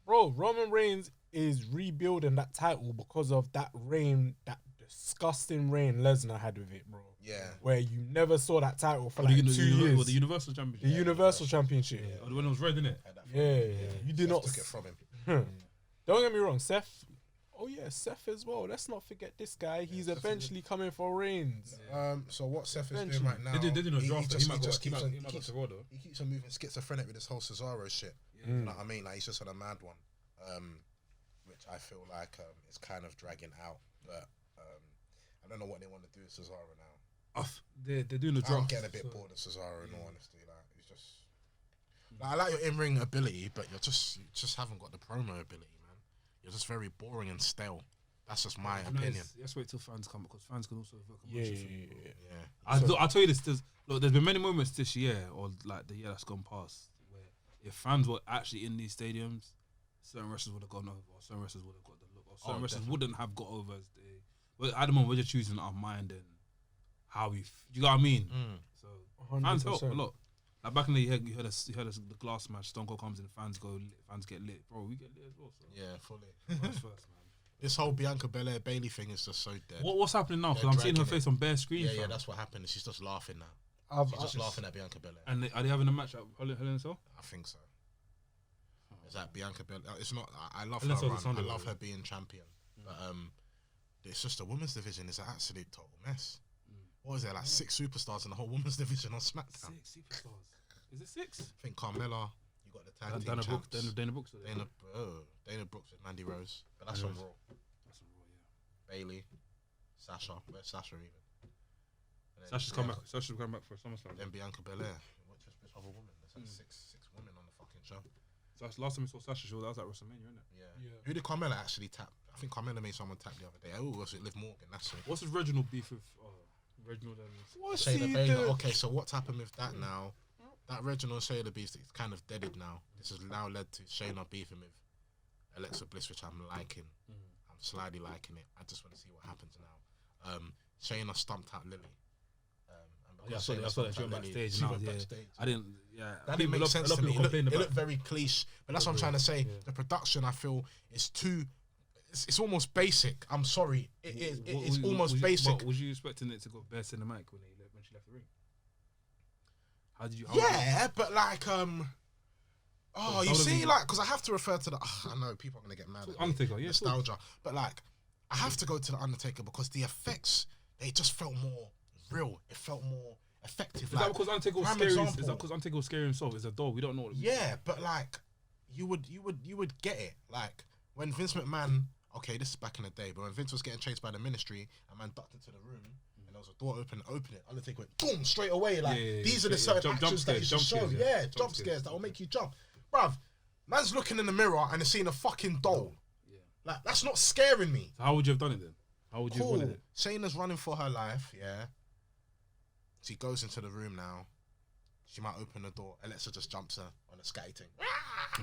bro. Roman Reigns is rebuilding that title because of that reign, that disgusting reign Lesnar had with it, bro. Yeah. Where you never saw that title for like the 2 years. The Universal Championship. The Universal Championship. Yeah. When it was red, didn't it? Yeah. You did not. Took it from him. Don't get me wrong, Seth. Oh yeah, Seth as well. Let's not forget this guy. He's eventually coming for Reigns. So what Seth is doing right now? They did a draft. He might just go keeps to Raw though. he keeps on moving schizophrenic with this whole Cesaro shit. You know what I mean? Like he's just on a mad one, which I feel like is kind of dragging out. But I don't know what they want to do with Cesaro now. They're doing the drop. I'm getting a bit bored of Cesaro in all honesty. Like it's just like, I like your in-ring ability, but you just haven't got the promo ability, man. You're just very boring and stale. That's just my opinion. Let's wait till fans come because fans can also evoke Yeah. I'll tell you this. There's been many moments this year or like the year that's gone past where if fans were actually in these stadiums, certain wrestlers would have gone over, or certain wrestlers would have got the look, or certain wrestlers wouldn't have got over as they. But at the moment, we're just choosing our mind and how we. You know what I mean? So 100%. fans help a lot. Like back in the year, you heard the glass match. Stone Cold comes in, fans go, fans get lit, bro. We get lit as well. So. Yeah, fully. That's first, man. This whole Bianca Belair Bailey thing is just so dead. What's happening now? Because I'm seeing her face on bare screen. Yeah, that's what happened. She's just laughing now. She's just laughing at Bianca Belair. And are they having a match at Hell in a Cell? I think so. Is that Bianca Belair? It's not. I love Unless her it's run. I Sunday, love yeah. her being champion. But it's just the women's division is an absolute total mess. What is there, like 6 superstars in the whole women's division on SmackDown? 6 superstars. Is it 6? I think Carmella, you got the tag team Dana champs. Brooks. Dana Brooks. Dana Brooks with Mandy Rose, but that's on Raw. That's on Raw, yeah. Bailey, Sasha, where's Sasha even? Sasha's come back. Sasha's come back for SummerSlam. Then Bianca Belair. What's this other woman? There's like six women on the fucking show. So last time we saw Sasha, that was at WrestleMania, isn't it? Yeah. Who did Carmella actually tap? I think Carmella made someone tap the other day. Oh, was it Liv Morgan? That's it. What's his Reginald beef with Reginald and Shayna Baszler. Okay, so what's happened with that now? That Reginald Shayna beef is kind of deaded now. This has now led to Shayna beefing with Alexa Bliss, which I'm liking. I'm slightly liking it. I just want to see what happens now. Shayna stumped out Lily. I saw that she went backstage. I didn't. Yeah, that didn't make sense to me. It looked very cliche, but that's what I'm trying to say. Yeah. The production, I feel, is too. It's almost basic. I'm sorry. It's almost basic. Was you expecting it to go bare cinematic when she left the ring? How did you? But like, you see, like, because I have to refer to the. I know people are gonna get mad at Undertaker, yeah, nostalgia, but like, I have to go to the Undertaker because the effects they just felt more real. It felt more effective. Is that because Undertaker was scary? Is that because Undertaker was scary himself? It's a doll. We don't know. Yeah, but like, you would get it. Like when Vince McMahon. Okay, this is back in the day, but when Vince was getting chased by the Ministry, a man ducked into the room and there was a door open it. Undertaker went boom straight away. Like these are the certain actions that you should show. Yeah, jump scares that will make you jump, bruv. Man's looking in the mirror and is seeing a fucking doll. Yeah, like that's not scaring me. So how would you have done it then? How would you have done it? Shayna's running for her life. Yeah. She goes into the room now. She might open the door. Alexa just jumps her on a scatty thing.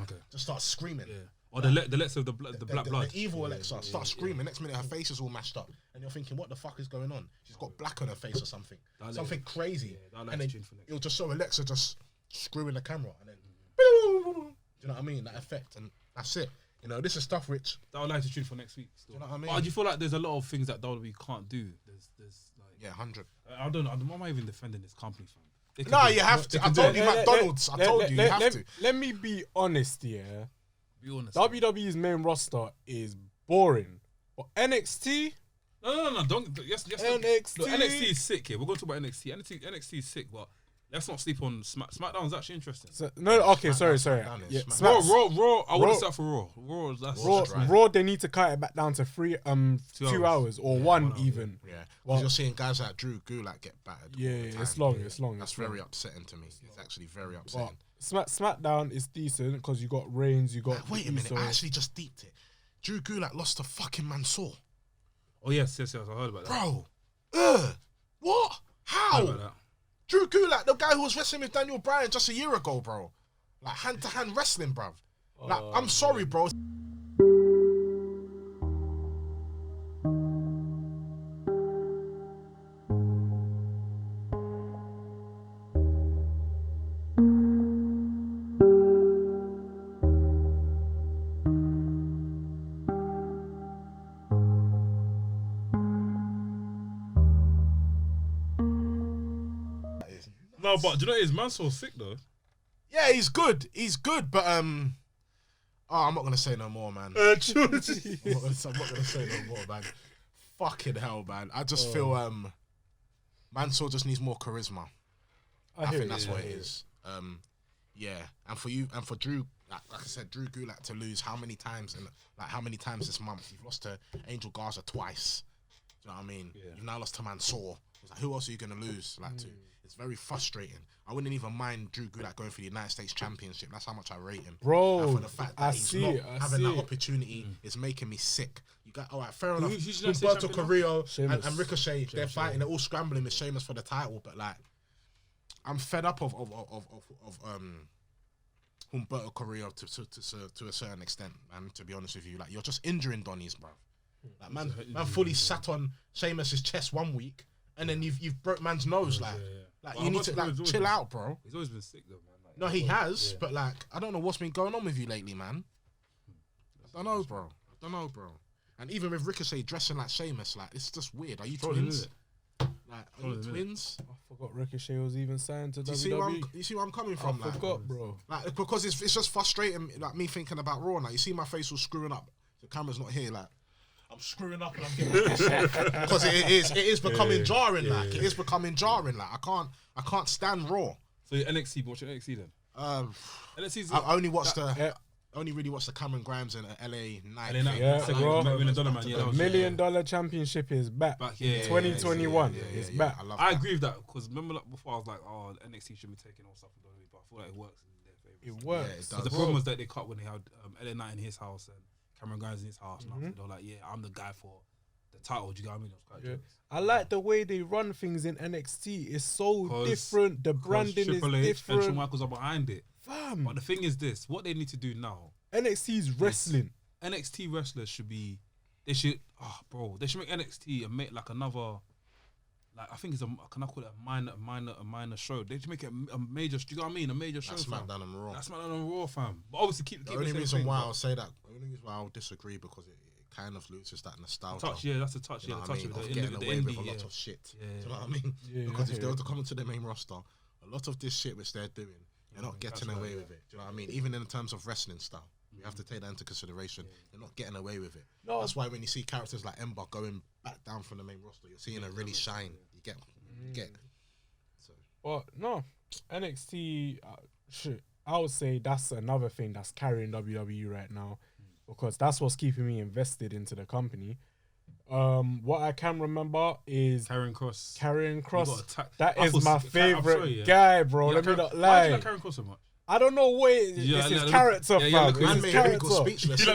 Okay. Just starts screaming. Yeah. Or the Alexa of the black blood. The evil Alexa starts screaming. Next minute, her face is all mashed up. And you're thinking, what the fuck is going on? She's got black on her face or something. Something crazy. And then it'll just show Alexa just screwing the camera. And then, do you know what I mean? That effect. And that's it. You know, this is stuff which... That would like to tune for next week. Still. Do you know what I mean? But do you feel like there's a lot of things that WWE can't do? There's like... Yeah, 100. I don't know. Why am I even defending this company, fam? No, you have to. I told you McDonald's. I told you have to. Let me be honest, yeah. Be honest. WWE's main roster is boring. But NXT... No. Don't... Yes. NXT... Look, NXT is sick here. We're going to talk about NXT. NXT is sick, but... Let's not sleep on SmackDown's actually interesting. Okay, sorry. Yeah, Raw. I would have sat for Raw. Raw. They need to cut it back down to 2 hours or one even. Yeah, because you're seeing guys like Drew Gulak get battered. Yeah, it's long. That's very upsetting to me. It's actually very upsetting. SmackDown is decent because you got Reigns, you got. Wait a minute, I actually just deeped it. Drew Gulak lost to fucking Mansoor. Oh yes, I heard about that. Bro, what? How? I heard about that. Drew Gulak, the guy who was wrestling with Daniel Bryan just a year ago, bro. Like hand-to-hand wrestling, bruv. Like, I'm sorry, bro. No, but do you know what it is? Mansoor's sick though. Yeah, he's good, but I'm not gonna say no more, man. I'm not gonna say no more, man. Fucking hell, man. I just feel Mansoor just needs more charisma. I think that's what it is. Yeah, and for you and for Drew, like I said, Drew Gulak to lose how many times this month? You've lost to Angel Garza twice. Do you know what I mean? Yeah. You've now lost to Mansoor. It's like, who else are you gonna lose to? It's very frustrating. I wouldn't even mind Drew Gulak going for the United States Championship. That's how much I rate him, bro. and for the fact that he's not having that opportunity, it's making me sick. You got all right, fair enough. Humberto Carrillo and Ricochet, they're fighting. They're all scrambling with Sheamus for the title, but like, I'm fed up of Humberto Carrillo to a certain extent, man. To be honest with you, like, you're just injuring Donnies, bro. Like, man fully sat on Sheamus's chest one week, and then you've broke man's nose. Like you need to like chill out, bro. He's always been sick though, man. Like, no, he has, but like, I don't know what's been going on with you lately, man. I don't know, bro. And even with Ricochet dressing like Sheamus, like, it's just weird. Are you twins? Like, are you twins? I forgot Ricochet was even signed to WWE. You see where I'm coming from? I forgot, bro. Like, because it's just frustrating, like, me thinking about Raw. Like, you see my face was screwing up. The camera's not here, like, I'm screwing up and I'm getting pissed off. Because it is becoming jarring, like. It is becoming jarring, like. I can't stand Raw. So you're NXT, watching NXT then? NXT's I only really watched the Cameron Grimes and LA Knight. Bro. The $1 million championship is back. 2021. It's back. I agree with that, because remember, like, before I was like, oh, NXT should be taking all stuff from WWE, but I feel like it works in their favour. It works. Yeah, the problem was that they cut when they had LA Knight in his house and Cameron Grimes in his house. And they were like, yeah, I'm the guy for the title. Do you know what I mean? It was quite jealous. I like the way they run things in NXT. It's so different. The branding is different. And Shawn Michaels are behind it. Fam. But the thing is this, what they need to do now, NXT's wrestling. NXT wrestlers should be, they should make NXT and make like another, like, I think it's can I call it a minor show? They should make it a major, do you know what I mean? A major show. That's SmackDown and Raw. That's SmackDown and Raw, fam. But obviously keep the only reason why I'll say that, the only reason why I'll disagree, because it kind of loses that nostalgia. Touch, yeah, that's a touch. You know the what touch I mean? of Of getting away with a lot of shit. Yeah. Do you know what I mean? Yeah, because if they were to come into the main roster, a lot of this shit which they're doing, they're not getting away with it. Do you know what I mean? Even in terms of wrestling style, we have to take that into consideration. They're not getting away with it. No. That's why when you see characters like Ember going back down from the main roster, you're seeing her really shine. You get. So. But no, NXT, I would say that's another thing that's carrying WWE right now, because that's what's keeping me invested into the company. What I can remember is Karrion Kross. That is my favorite guy, bro. Let me not lie. Why do you like Karrion Kross so much? I don't know what it's his character, fam. Man made Rico speechless.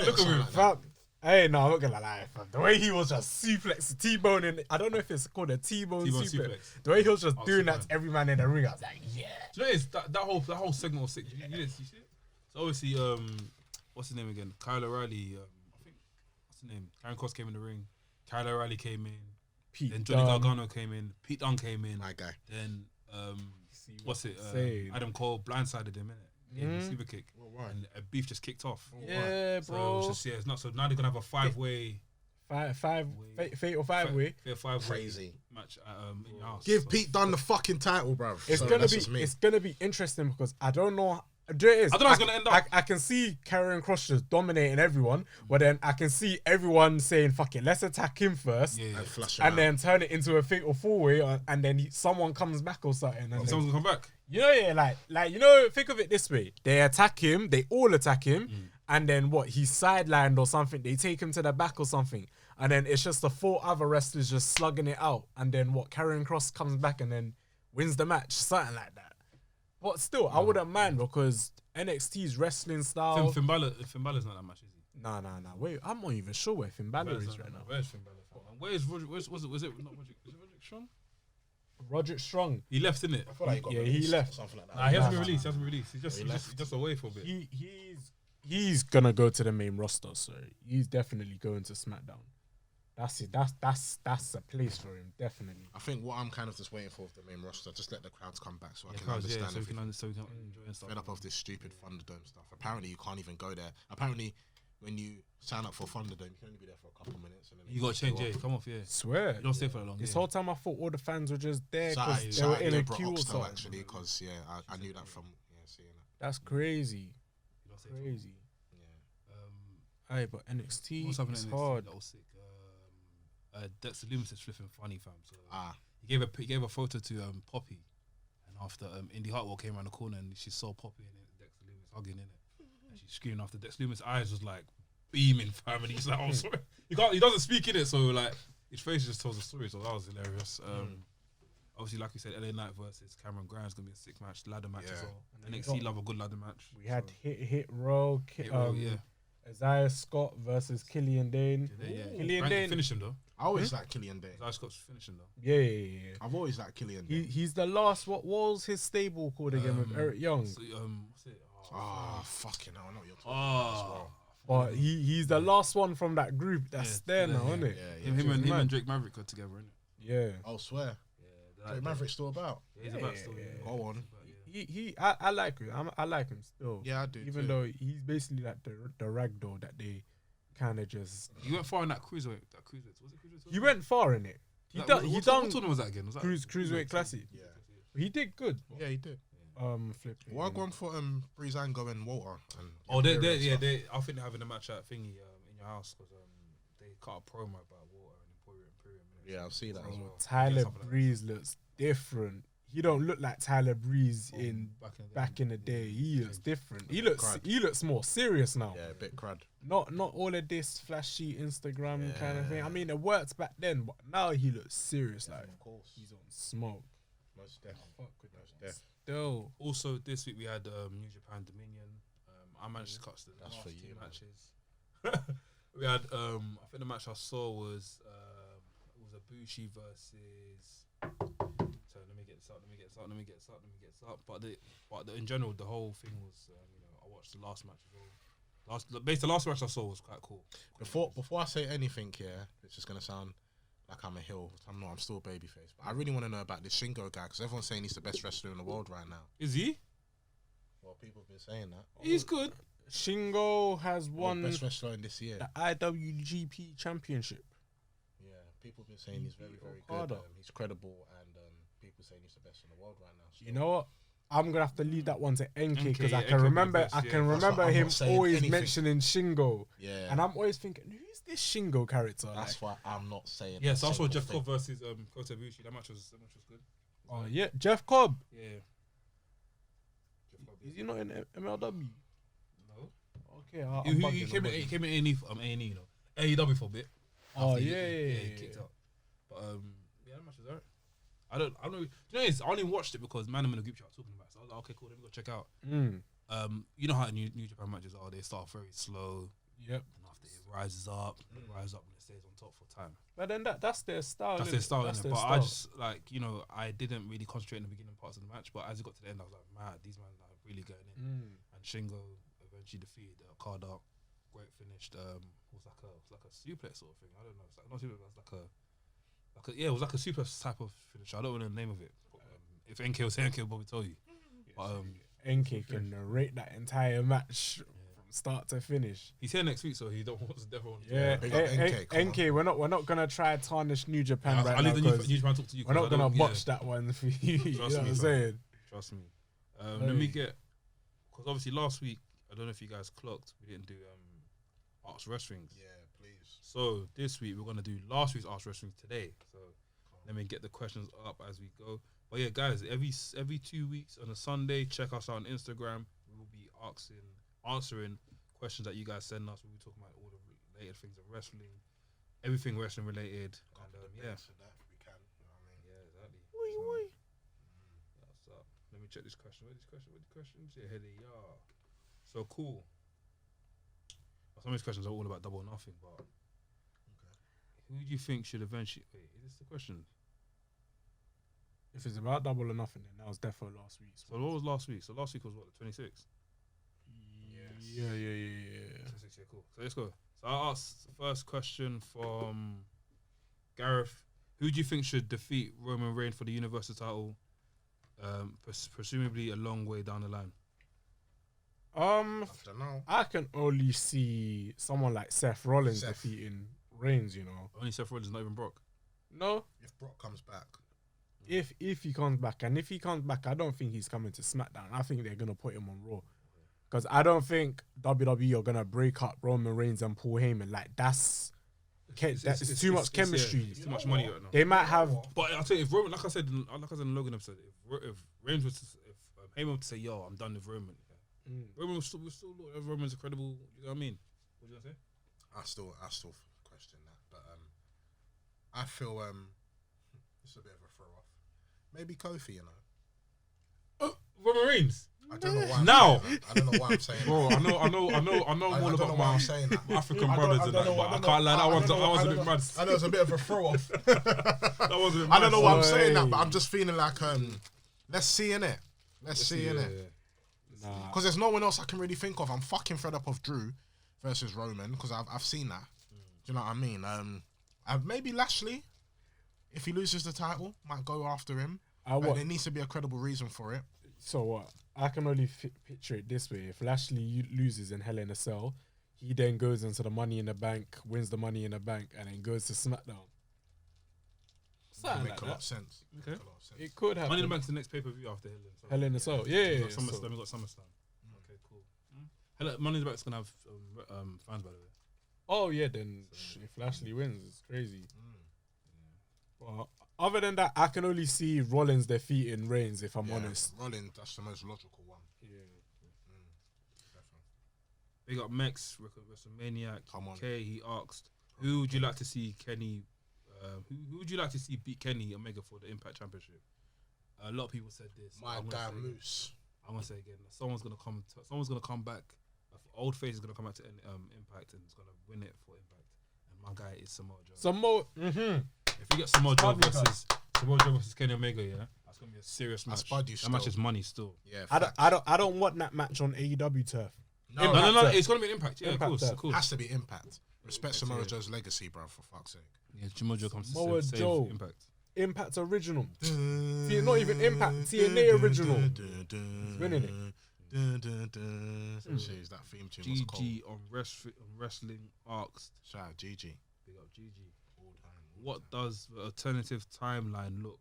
Hey, no, I'm not gonna lie, fam. The way he was just suplex T-boning, I don't know if it's called a T-bone suplex. The way he was just doing that to every man in the ring, I was like, yeah. Do you know what that whole segment was sick? You see it? So obviously, what's his name again? Kyle O'Reilly. I think what's his name? Karrion Kross came in the ring. Kyle O'Reilly came in. Then Johnny Gargano came in. Pete Dunne came in. My guy. Then Adam Cole blindsided him, innit? Gave him a super kick. And a beef just kicked off. Yeah, So bro. it was just, it's not. So now they're gonna have a five-way fatal five-way crazy match in your house. Give Pete Dunne the fucking title, bro. It's gonna be interesting, because I don't know. I don't know how it's gonna end up. I can see Karrion Kross just dominating everyone, but then I can see everyone saying, "Fuck it, let's attack him first, and then turn it into a fatal four-way, and then someone comes back or something." And someone's gonna come back. You know, yeah, like you know, think of it this way: they attack him, they all attack him, and then what? He's sidelined or something. They take him to the back or something, and then it's just the 4 other wrestlers just slugging it out, and then what? Karrion Kross comes back and then wins the match, something like that. But still, I wouldn't mind, because NXT's wrestling style. Finn Balor's not that much, is he? Nah. Wait, I'm not even sure where Finn Balor is right now. Where's Finn Balor? Where's Roderick Strong? Roderick Strong. He left, innit? I feel like he left. Something like that. Nah, he hasn't been released. He's just away for a bit. He's gonna go to the main roster, so he's definitely going to SmackDown. That's it. That's a place for him, definitely. I think what I'm kind of just waiting for the main roster, just let the crowds come back so I can understand. So we can enjoy and stuff. Fed up of this stupid Thunderdome stuff. Apparently, you can't even go there. Apparently, when you sign up for Thunderdome, you can only be there for a couple of minutes. And then You got to change, come off, yeah. Swear. You don't stay for that long. This whole time I thought all the fans were just there because they were in a queue or something. Actually, because I knew that from seeing that. That's crazy. Crazy. Yeah. Hey, but NXT What's is hard. That was sick. Dexter Lumis is flipping funny, fam. So he gave a photo to Poppy, and after Indy Hartwell came around the corner and she saw Poppy and Dexter Lumis hugging in it, and she screamed after Dexter Lumis' eyes was like beaming, fam, and he's like, "Oh, sorry." He doesn't speak in it, so like his face just tells a story. So that was hilarious. Obviously, like you said, LA Knight versus Cameron Grimes gonna be a sick match, ladder match as well. And then NXT love a good ladder match. We had Hit Row, yeah. Isaiah Scott versus Killian Dane. Killian Dane finish him though. I always like Killian Dane. Isaiah Scott's finishing though. Yeah. I've always liked Killian Dane. He's the last. What was his stable called again with Eric Young? So, what's it? Fucking hell! I know what you're talking about as well. But he's the last one from that group that's there now, isn't it? Yeah. Him and Drake Maverick got together, innit? Yeah. Oh, swear. Yeah, Drake Maverick's still about. He's about still. Go on. I like him. I like him still. Yeah, I do. Even though he's basically like the ragdoll that they kind of just. He went far in that cruiserweight. Was it cruiserweight? He went far in it. He done. What tournament was that again? Was that Cruiserweight Classic. Yeah. He did good. Yeah, he did. Flipping. Why go on for Breezango and Walter? And they. I think they're having a match at thingy in your house because they cut a promo about Walter and Imperium. Yeah, I've seen that as well. Tyler Breeze looks different. He don't look like Tyler Breeze back in the day. He looks different. He looks more serious now. Yeah, a bit crud. Not all of this flashy Instagram kind of thing. I mean, it worked back then, but now he looks serious. Like, of course, he's on smoke. Most definitely. Still. Also, this week we had New Japan Dominion. I managed to catch the last for two you, matches. We had, I think the match I saw was Ibushi versus. So let me get this up. But in general, the whole thing was, I watched the last match as well. The last match I saw was quite cool. Before I say anything here, it's just gonna sound like I'm a heel. I'm not. I'm still a babyface. But I really want to know about this Shingo guy because everyone's saying he's the best wrestler in the world right now. Is he? Well, people have been saying that. He's good. Shingo has won best wrestler in this year. the IWGP Championship. Yeah, people have been saying he's very, very Okada. good. He's credible, and people saying he's the best in the world right now. So. You know what? I'm gonna have to leave that one to NK because I NK can remember. best, I can remember I'm him not saying always anything. mentioning Shingo. Yeah, And I'm always thinking, who's this Shingo character? that's why I'm not saying. Yeah, so I a saw single Jeff thing. Cobb versus Kota Ibushi. That match was good. Oh yeah, Jeff Cobb. Yeah. Jeff Cobb, Is he not in MLW? No. Okay, He came in A&E, A&E, AEW for a bit. Oh After yeah, he kicked out. But that match was alright. I don't know. Do you know, I only watched it because Mandem in the group chat was talking about it. So I was like, okay, cool, let me go check out. You know how New Japan matches are. They start very slow. Yep. And after it rises up and it stays on top for time. But then that's their style. That's innit? their style, That's innit? their But style. I just, I didn't really concentrate in the beginning parts of the match. But as it got to the end, I was like, man, these men are really getting in. And Shingo eventually defeated Okada. Great finished. It was like a suplex sort of thing. I don't know. It's like not suplex. It was like a suplex type of finish. I don't know the name of it. But, if NK was here, NK will probably tell you. But, NK can narrate that entire match from start to finish. he's here next week, so he don't want to definitely. Yeah, big up NK, come NK. We're not gonna try to tarnish New Japan right I'll now leave the New 'cause Japan talk to you. we're not gonna botch that one for you. You know Trust what me, I'm fam. saying? Trust me. Let me get, because obviously last week, I don't know if you guys clocked, we didn't do Arts Wrestlings. Yeah, please. So this week we're gonna do last week's Arts Wrestlings today. So let me get the questions up as we go. But yeah, guys, every 2 weeks on a Sunday, check us out on Instagram. We will be answering questions that you guys send us. We'll be talking about all the related things of wrestling, everything wrestling related. And yeah, So that if we can, you know what I mean? yeah, exactly. That's up. Let me check this question. Where the questions? Yeah, here they are. So cool. Some of these questions are all about double or nothing, but who do you think should eventually? Wait, is this the question? If it's about double or nothing, then that was definitely last week. So what was last week? So last week was what, the 26th? Yeah. 26th, yeah, cool. So let's go. So I'll ask the first question from Gareth. Who do you think should defeat Roman Reigns for the Universal title? Presumably a long way down the line. I don't know. I can only see someone like Seth Rollins defeating Reigns. You know, Only Seth Rollins, not even Brock. no. If Brock comes back, If he comes back, and if he comes back, I don't think he's coming to SmackDown. I think they're gonna put him on Raw, because I don't think WWE are gonna break up Roman Reigns and Paul Heyman. Like that's too much chemistry. It's too much money right now. They might have. But I'll tell you, if Roman, like I said in the Logan episode, if Reigns was, if Heyman was to say, "Yo, I'm done with Roman," Roman will still look as Roman's incredible. You know what I mean? What did I say? I still question that, but I feel it's a bit of a throw off. Maybe Kofi, you know. Roman Reigns. I don't know why. Now. I don't know why I'm saying Bro, that. I know all about my saying that. African brothers and that, but I can't lie. That was a bit mad. I know it's a bit of a throw off. That was a bit mad. I don't know why I'm saying that, but I'm just feeling like let's see in it. Let's see in it. Because there's no one else I can really think of. I'm fucking fed up of Drew versus Roman because I've seen that. Do you know what I mean? Maybe Lashley, if he loses the title, might go after him. But there needs to be a credible reason for it. So what? I can only picture it this way. If Lashley loses in Hell in a Cell, he then goes into the Money in the Bank, wins the Money in the Bank, and then goes to SmackDown. That make a lot of sense. Okay. It could happen. Money in the Bank's the next pay-per-view after Hell in a Cell. Yeah. We got SummerSlam. Okay, cool. Money in the Bank's gonna have fans, by the way. Oh yeah, then if Lashley wins, it's crazy. But other than that, I can only see Rollins defeating Reigns. If I'm honest, Rollins, that's the most logical one. Yeah. They got Mex, WrestleManiac. Come on. K, he asked, who would you like to see Kenny? Who would you like to see beat Kenny Omega for the Impact Championship? A lot of people said this. My guy Moose. I'm gonna say again. Someone's gonna come back. Old face is gonna come back to Impact and is gonna win it for Impact. And my guy is Samoa Joe. If we get Samoa Joe versus Kenny Omega, that's gonna be a serious match. That match is money still. Yeah. I don't want that match on AEW turf. No. It's gonna be an Impact. Yeah, Impact of course. Has to be Impact. Respect Samoa Joe's legacy, bro. For fuck's sake. Yeah, Samoa Joe comes Samoa to save Joe. Impact. Impact original. See, not even Impact. TNA original. He's winning it. Jeez, that theme tune was cold. GG on wrestling asked. Shout out GG. Big up GG. What does the alternative timeline look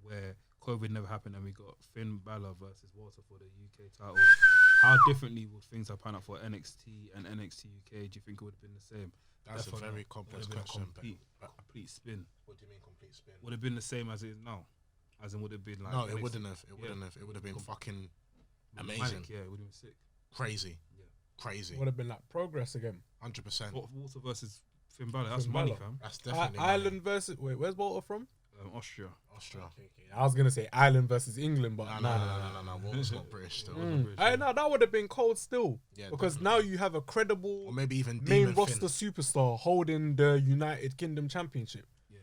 where COVID never happened and we got Finn Balor versus Walter for the UK title? How differently would things have panned out for NXT and NXT UK? Do you think it would have been the same? That's Definitely a very complex question. Complete spin. What do you mean complete spin? Would have been the same as it is now? As in would it been like no, NXT? It wouldn't have. It wouldn't have. It would have been fucking amazing. Manic, yeah, it would have been sick. Crazy. Yeah. Crazy. Would have been like progress again. 100%. Walter versus Finn Balor, that's money, fam. That's definitely Ireland versus... Wait, where's Walter from? Austria. Okay. I was going to say Ireland versus England, but no. Walter's not British still. No, that would have been cold still. Yeah, because definitely. Now you have a credible or maybe even main roster superstar holding the United Kingdom Championship. Yeah.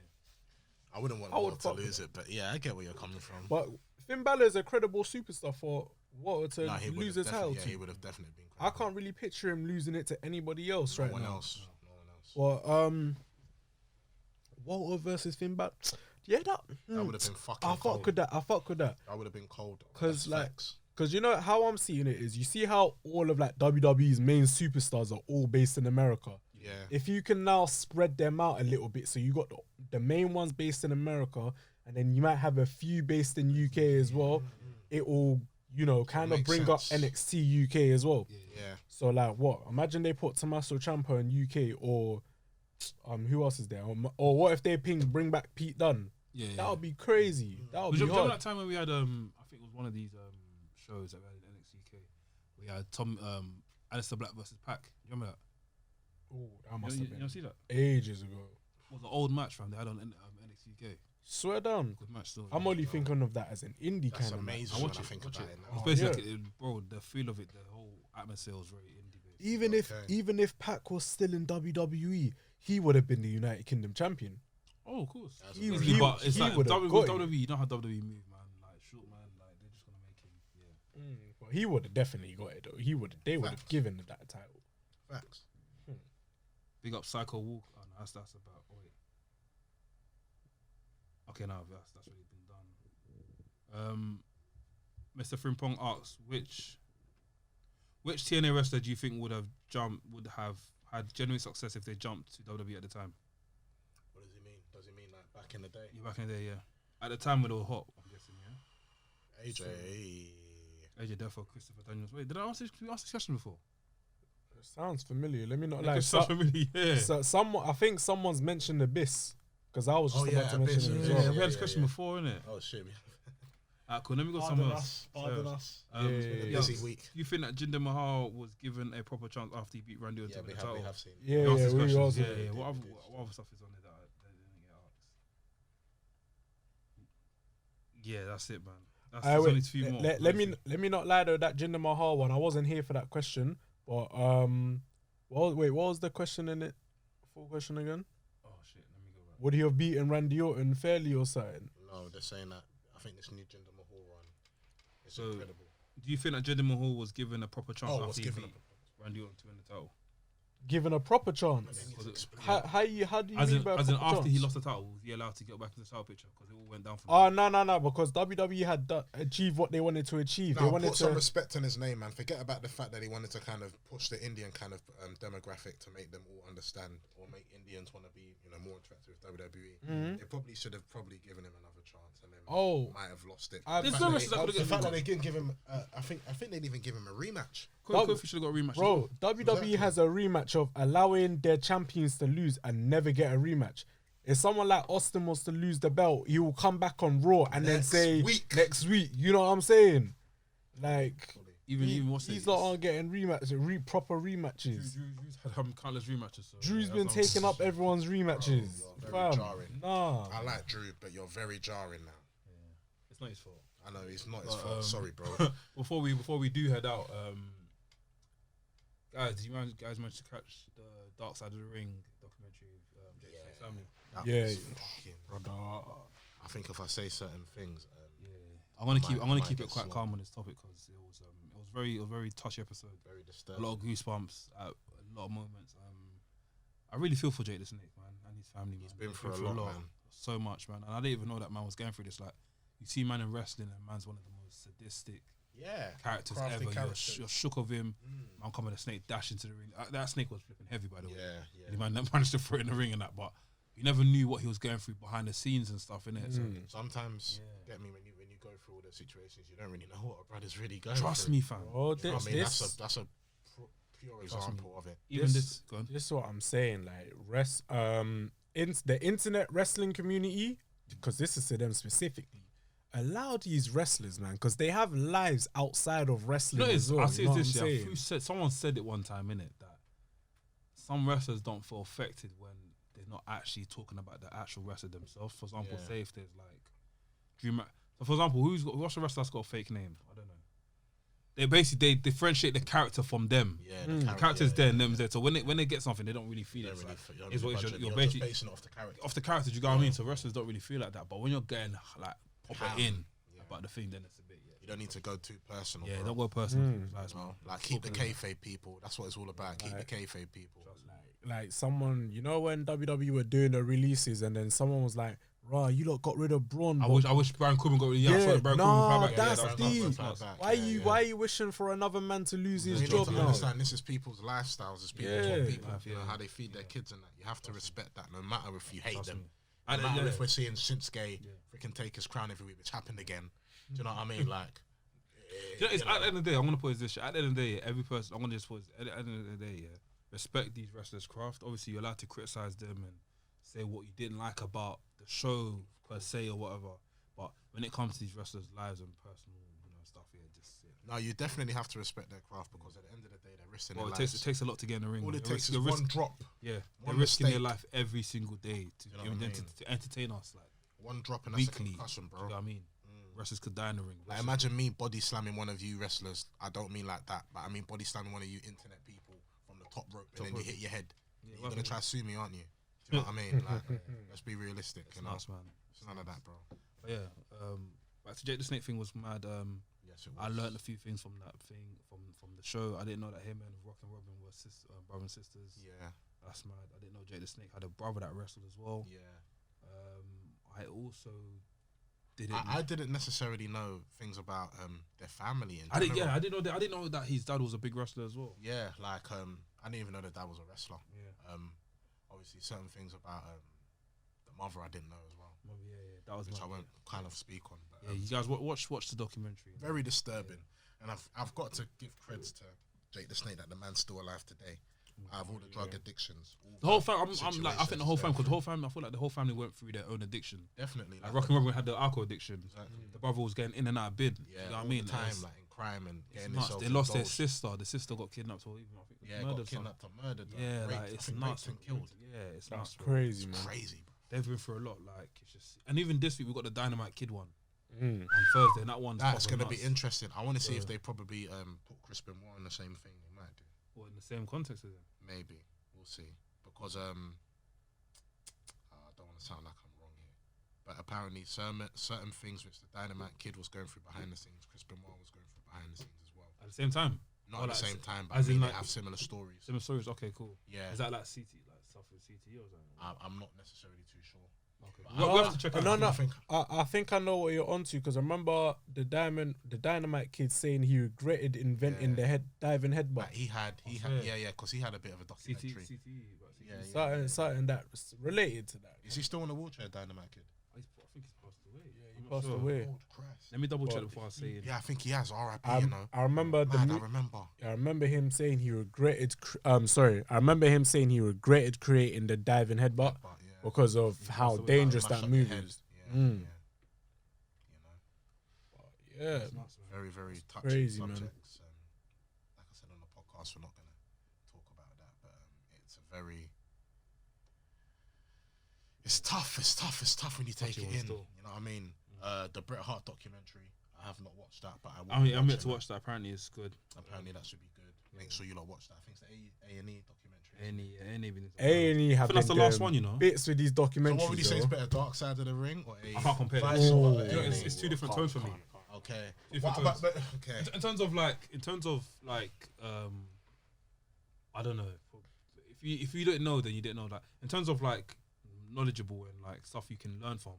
I wouldn't want Walter to lose it, but yeah, I get where you're coming from. But Finn Balor is a credible superstar for Walter to lose his title. Yeah, he would have definitely been credible. I can't really picture him losing it to anybody else right now. No one else. Well, Walter versus Finn Balor. Yeah, that would have been fucking cold. I fuck with that. That would have been cold. Because you know how I'm seeing it is, you see how all of like WWE's main superstars are all based in America. Yeah. If you can now spread them out a little bit, so you got the main ones based in America, and then you might have a few based in UK as well. It will, kind of bring up NXT UK as well. Yeah. So like, imagine they put Tommaso Ciampa in UK, or who else is there? Or what if they bring back Pete Dunne? Yeah, that would be crazy. That would be hard. That time when we had I think it was one of these shows that we had in NXT UK. We had Aleister Black versus Pac. You remember that? Oh, that must have been. You see that? Ages ago. It was an old match, fam. They had on NXT UK. Swear down. Good match still. I'm only thinking of that as an indie kind of match. Amazing. I want to think about it now. It's basically bro, the feel of it, the whole atmosphere was very indie based. Even if Pac was still in WWE, he would have been the United Kingdom champion. Oh, of course. But it's like WWE, you know how WWE move, man. Like short man, like they're just gonna make him. Yeah. But he would have definitely got it though. They would have given him that title. Facts. Big up Psycho Walk. Oh, no, that's about. Oh, wait. Okay, now that's already been done. Mr. Frimpong asks, which TNA wrestler do you think would have had genuine success if they jumped to WWE at the time? What does he mean? Does he mean like back in the day? Yeah, back in the day, yeah. At the time when they were hot, I'm guessing, yeah. AJ Defo, Christopher Daniels. Wait, did I ask this question before? It sounds familiar. Let me not lie. Familiar, yeah. I think someone's mentioned Abyss, because I was just about to mention it as well. We had this question before, innit? Oh shit. Cool. Let me go somewhere else. Pardon us. Busy week. You think that Jinder Mahal was given a proper chance after he beat Randy Orton to the title? We have seen. Yeah. What other stuff is on there that I didn't get asked? Yeah, that's it, man. Wait, only two more. let me not lie though. That Jinder Mahal one, I wasn't here for that question. But what was the question in it? Full question again. Oh shit, let me go back. Would he have beaten Randy Orton fairly or something? No, they're saying that. I think this new Jinder Mahal run is So, incredible. Do you think that Jinder Mahal was given a proper chance was after he given beat Randy Orton to win the title? Given a proper chance. How do you As mean in, by a as in proper after chance? he lost the title, was he allowed to get back in the title picture? Because it all went down for Oh him. no! Because WWE had achieved what they wanted to achieve. They No, wanted put to some respect on his name, man. Forget about the fact that he wanted to kind of push the Indian kind of demographic to make them all understand or make Indians want to be, more attractive with WWE. They probably should have given him another chance, and then might have lost it. There's no wrestlers that could've The given fact him that they didn't give him, I think they didn't even give him a rematch. Kofi should have got a rematch. Bro, WWE has a rematch of allowing their champions to lose and never get a rematch. If someone like Austin was to lose the belt, he will come back on Raw and then say next week. You know what I'm saying? Like Even what's these lot aren't getting proper rematches. Drew's had countless rematches. So Drew's been taking up everyone's rematches. You're very jarring. Nah. I like Drew, but you're very jarring now. It's not his fault. I know it's not his fault. Sorry, bro. Before we do head out, guys, do you guys manage to catch the Dark Side of the Ring documentary with Jay Snake's family? Yeah. I think if I say certain things, I'm gonna keep might it get quite slow. calm on this topic because it was a very touchy episode. very A disturbing. lot of goosebumps at a lot of moments. I really feel for Jake the Snake, man, and his family. He's man. been through a lot, man. So much, man. And I didn't even know that man was going through this. Like, you see man in wrestling, and man's one of the most sadistic characters crafty ever. characters. You're shook of him. Man coming a snake dash into the ring. That snake was flipping heavy, by the way. Yeah. And the man that managed to throw it in the ring and that, but you never knew what he was going through behind the scenes and stuff, innit? So Sometimes, get me, when you go through all those situations, you don't really know what a brother's really going trust through. me, fam. Oh, I mean, this that's a pure example of it. Even this, go on. is what I'm saying. Like the internet wrestling community, because this is to them specifically, allow these wrestlers, man, because they have lives outside of wrestling as well. I see you know this. what I'm Yeah, saying? someone said it one time, innit, that some wrestlers don't feel affected when they're not actually talking about the actual wrestler themselves. For example, say if there's like so for example, what's a wrestler that's got a fake name? I don't know. They differentiate the character from them. Yeah, The character's there and them's there. So when they get something, they don't really feel it. It's like, you're just basically basing it off the character. off the character. Do you know what I mean? So wrestlers don't really feel like that. But when you're getting like proper in about the thing, then it's a bit. You don't need to go too personal. Yeah, bro. don't go personal. Like keep the kayfabe people. That's what it's all about. Keep the kayfabe people. Like someone, you know, when WWE were doing the releases, and then someone was like, "Raw, you lot got rid of Braun." I wish Brian Corbin got. Yeah, I saw Brian nah, Corbin. that's that was deep. nuts. Why are you wishing for another man to lose his You need job to now? understand this is people's lifestyles. It's people's people, Life, you know, how they feed their kids and that. You have to respect that, no matter if you hate them. And No matter if we're seeing Shinsuke freaking take his crown every week, which happened again. Do you know what I mean? Like, You know, it's, at the end of the day, I'm gonna put it this shit. At the end of the day, every person, I'm gonna just put it, at the end of the day, respect these wrestlers' craft. Obviously, you're allowed to criticize them and say what you didn't like about the show per se or whatever. But when it comes to these wrestlers' lives and personal, stuff, no, you definitely have to respect their craft because at the end of the day, they're risking their it lives. takes a lot to get in the ring. All it You're takes risk- is you're one risk- drop. Yeah, one they're risking their mistake. life every single day to, You know what I mean? to entertain us. Like One drop and that's a weekly, concussion, bro. Do you know what I mean? Wrestlers could die in the ring. Like, imagine me body slamming one of you wrestlers. I don't mean like that, but I mean body slamming one of you internet people from the top rope and then you hit your head. You're gonna try to sue me, aren't you? Do you know what I mean? Like, let's be realistic. It's You know, nuts, man. it's none of that, bro. But yeah, back to Jake the Snake thing was mad. Yes, it was. I learned a few things from that thing from the show. I didn't know that him and Rock and Robin were brother and sisters. Yeah, That's mad. I didn't know Jake the Snake had a brother that wrestled as well. yeah. I also didn't. I didn't necessarily know things about their family. I didn't. Yeah, I didn't know that. I didn't know that his dad was a big wrestler as well. Yeah, like I didn't even know that dad was a wrestler. Yeah. Obviously certain things about the mother I didn't know as well, Yeah, that was which mad, I won't kind of speak on. But, Yeah, you guys watch the documentary. very disturbing, and I've got to give creds to Jake the Snake that the man's still alive today. Out of all the drug addictions, all The whole bad family. I'm like, I think the whole situations family, because they're the whole family. I feel like the whole family went through their own addiction. definitely Like Rock and Robin had the alcohol addiction. The brother was getting in and out of bin. yeah, You know what I all mean? the time, It's like in crime and it's getting nuts. themselves They lost their indulged. sister. The sister got kidnapped or even I think Yeah, murdered. got kidnapped or murdered. Yeah, raped, like I it's think nuts. raped and killed. Yeah, it's That's nuts. Bro. crazy, man. Crazy, bro. They've been through a lot. Like it's just, and even this week we got the Dynamite Kid one. on Thursday. And that one's That's going to be nuts. interesting. I want to see if they probably put Chris Benoit in the same thing. They might do. Or in the same context as him. Maybe. We'll see. Because I don't want to sound like I'm wrong here. But apparently certain things which the Dynamite Kid was going through behind the scenes, Chris Benoit was going through behind the scenes as well. At the same time? Not at the same time, but as in they like have similar stories. Similar stories, okay, cool. Yeah. Is that like CT, like stuff with CTE or something? I'm not necessarily too sure. Okay. But We have to check out. I think I know what you're onto because I remember the Dynamite Kid saying he regretted inventing the diving headbutt. Like he had, because he had a bit of a documentary. CTE, Something that's related to that. Is he still in a wheelchair, Dynamite Kid? I think he's passed away. Yeah, he passed away. Oh, Christ. Let me double check before I say it. Yeah, I think he has. R.I.P. You know. I remember I remember him saying he regretted. I remember him saying he regretted creating the diving headbutt because of how dangerous that move is. Yeah. You know. Yeah. Very, very touching Crazy, subjects. man. Like I said on the podcast, we're not going to talk about that, but it's a very. It's tough. It's tough when you take it in. You know what I mean? The Bret Hart documentary. I have not watched that, but I'm meant to watch that. Apparently, it's good. Apparently, that should be good. Make sure you lot watch that. I think it's the A&E documentary. A&E have that's the last one, you know. Bits with these documentaries. So what would you say is better, Dark Side of the Ring or A&E? I can't compare. It's two different tones for me. Okay. Okay. In terms of like, I don't know. If you didn't know, then you didn't know. Like in terms of like knowledgeable and like stuff you can learn from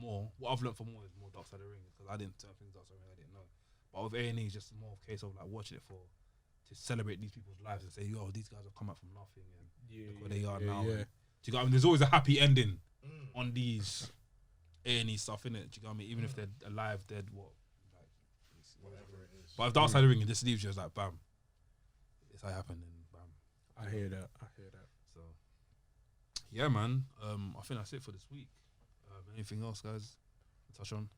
more. What I've learned from more is more Dark Side of the Ring because I didn't tell things Dark Side of the Ring I didn't know. But with A&E, it's just more of a case of like watching it to celebrate these people's lives and say, yo, these guys have come out from nothing and look where they are now. Yeah. Do you got? I mean, there's always a happy ending on these A&E stuff, innit? Do you got me? Even if they're alive, dead, whatever it is. But if Dark Side of the Ring, it just leaves you as like, bam, it's how it happened, and bam. I hear that. So, yeah, man. I think that's it for this week. Anything else, guys? Touch on.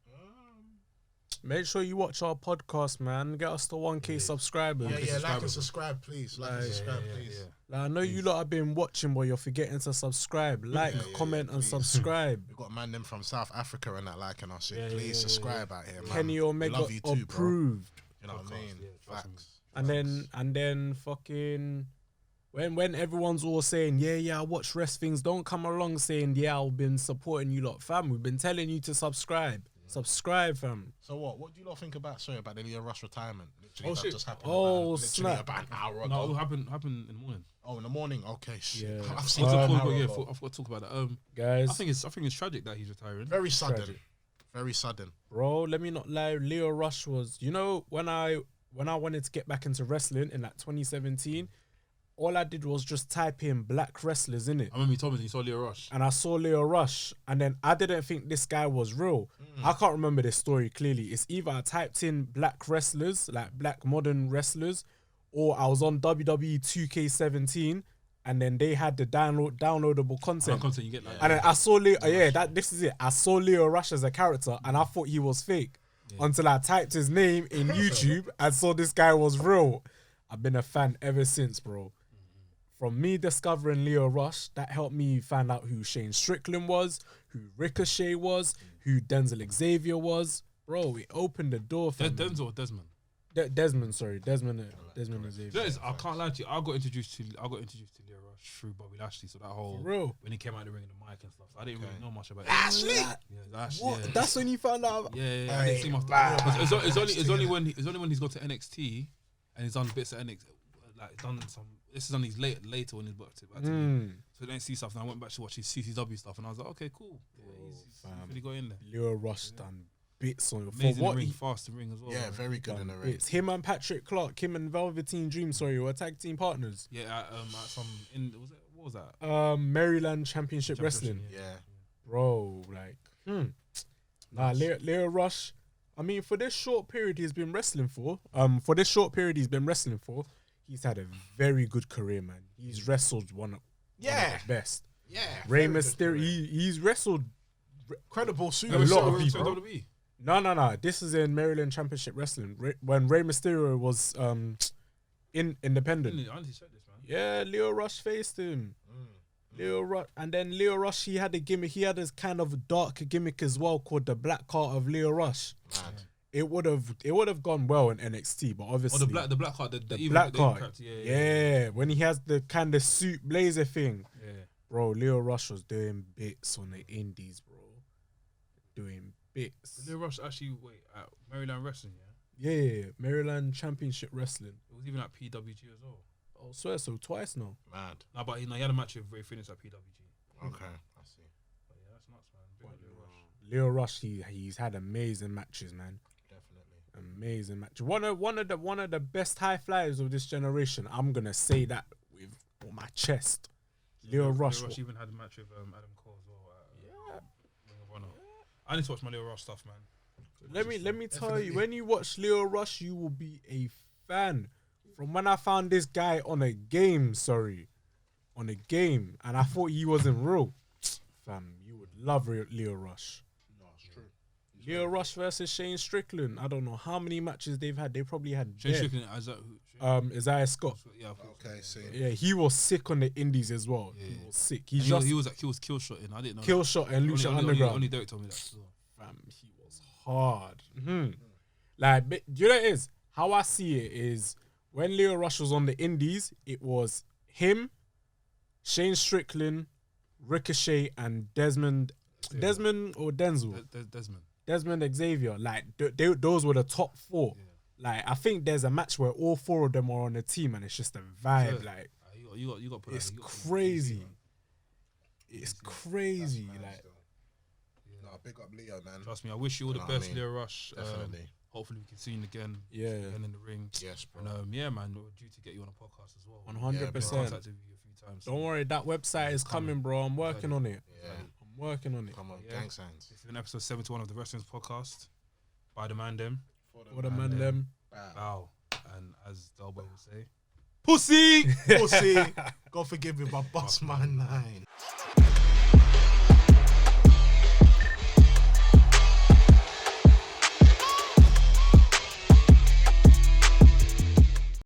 Make sure you watch our podcast, man. Get us to 1K subscribers. Yeah, like and subscribe, please. Like and subscribe, please. Like, I know you lot have been watching, but you're forgetting to subscribe. Like, comment, and subscribe. We've got Mandem from South Africa and that liking our shit. Please subscribe out here, man. Kenny Omega approved. You know what I mean? Facts. And then fucking when everyone's all saying, I watch WRESTHINGS, don't come along saying, I've been supporting you lot, fam. We've been telling you to subscribe. Subscribe, fam. So what do you lot think about the Lio Rush retirement? Literally, that shit. just happened. Snap. About an hour ago. No, it happened in the morning. Oh, in the morning. Okay, shit. Yeah. I've seen I it. forgot to talk about that. Guys, I think it's tragic that he's retiring. Very sudden. Tragic. Very sudden. Bro, let me not lie. Lio Rush was, when I wanted to get back into wrestling in like 2017, all I did was just type in black wrestlers in it. I remember you told me you saw Lio Rush. And I saw Lio Rush, and then I didn't think this guy was real. I can't remember this story clearly. It's either I typed in black wrestlers, like black modern wrestlers, or I was on WWE 2K17, and then they had the downloadable content. You get like And then I saw Lio. This is it. I saw Lio Rush as a character, and I thought he was fake until I typed his name in YouTube and saw this guy was real. I've been a fan ever since, bro. From me discovering Lio Rush, that helped me find out who Shane Strickland was, who Ricochet was, who Denzel Xavier was. Bro, it opened the door for Denzel or Desmond? Desmond Xavier. I can't lie to you. I got introduced to Lio Rush through Bobby Lashley. So that whole when he came out the ring and the mic and stuff, so I didn't really know much about it. Lashley. What? Yeah. That's when you found out. Yeah. I didn't see him after. It's only when he's got to NXT and he's done bits of NXT, like done some. This is on his later when he's booked it. So I didn't see stuff, and I went back to watch his CCW stuff, and I was like, okay, cool. He's really got in there. Lio Rush done bits on amazing in the ring, fast in the ring as well. Yeah, man. very good in the ring. It's him and Patrick Clark, him and Velveteen Dream, were tag team partners. Yeah, what was that? Maryland Championship Wrestling. Yeah. Bro, Lio Rush, I mean, for this short period he's been wrestling for, he's had a very good career, man. He's wrestled one of the best. Yeah. Rey Mysterio, he's wrestled credible super. A lot of people. WWE. No. This is in Maryland Championship Wrestling. When Rey Mysterio was independent. I need to check this, man. Yeah, Lio Rush faced him. And then Lio Rush, he had a gimmick. He had this kind of dark gimmick as well called the Black Card of Lio Rush. Mad. It would have gone well in NXT, but obviously the black card, the Black Card. character, When he has the kind of suit blazer thing. Yeah. Bro, Lio Rush was doing bits on the indies, bro. Doing bits. Lio Rush actually at Maryland Wrestling, yeah. Yeah, Maryland Championship Wrestling. It was even at PWG as well. I swear so, twice now. Mad. No, but he had a match with Ray Phoenix at PWG. Okay, I see. But yeah, that's nuts, man. Lio Rush. Lio Rush, he's had amazing matches, man. Definitely. Amazing match. One of the best high flyers of this generation. I'm gonna say that with my chest. Lio Rush. Lio Rush even had a match with Adam Cole as well. Ring of Honor. I need to watch my Lio Rush stuff, man. Let me tell you, when you watch Lio Rush, you will be a fan. From when I found this guy on a game, and I thought he wasn't real, fam, you would love Lio Rush. No, it's true. Lio Rush versus Shane Strickland. I don't know how many matches they've had. They probably had Shane Strickland, Isaiah Scott. Yeah, Okay, see. Yeah, he was sick on the indies as well. Yeah. He was sick. He was kill shotting. I didn't know. Kill shot and Lucha Underground. Only Derek told me that. So. Fam, he was hard. Like, but you know what it is? How I see it is when Lio Rush was on the indies, it was him, Shane Strickland, Ricochet, and Desmond or Denzel. Desmond Xavier. Like, those were the top four. Yeah. Like, I think there's a match where all four of them are on the team, and it's just a vibe. Yeah. Like, you got put it's crazy. It's crazy. Like, no, big up Lio, man. Trust me, I wish you all the best, Lio Rush. Definitely. Hopefully we can see you again. Yeah. Again in the ring. Yes, bro. And yeah, man, we're due to get you on a podcast as well. 100%. Contacted you a few times. Don't worry, that website is coming, bro. I'm working on it. Yeah. I'm working on it. Come on, gang signs. This has been episode 71 of the Wrestling's podcast. By the Mandem. For the Mandem. Bow. And as Delbo would say, Pussy! Pussy! God forgive me, but boss my nine.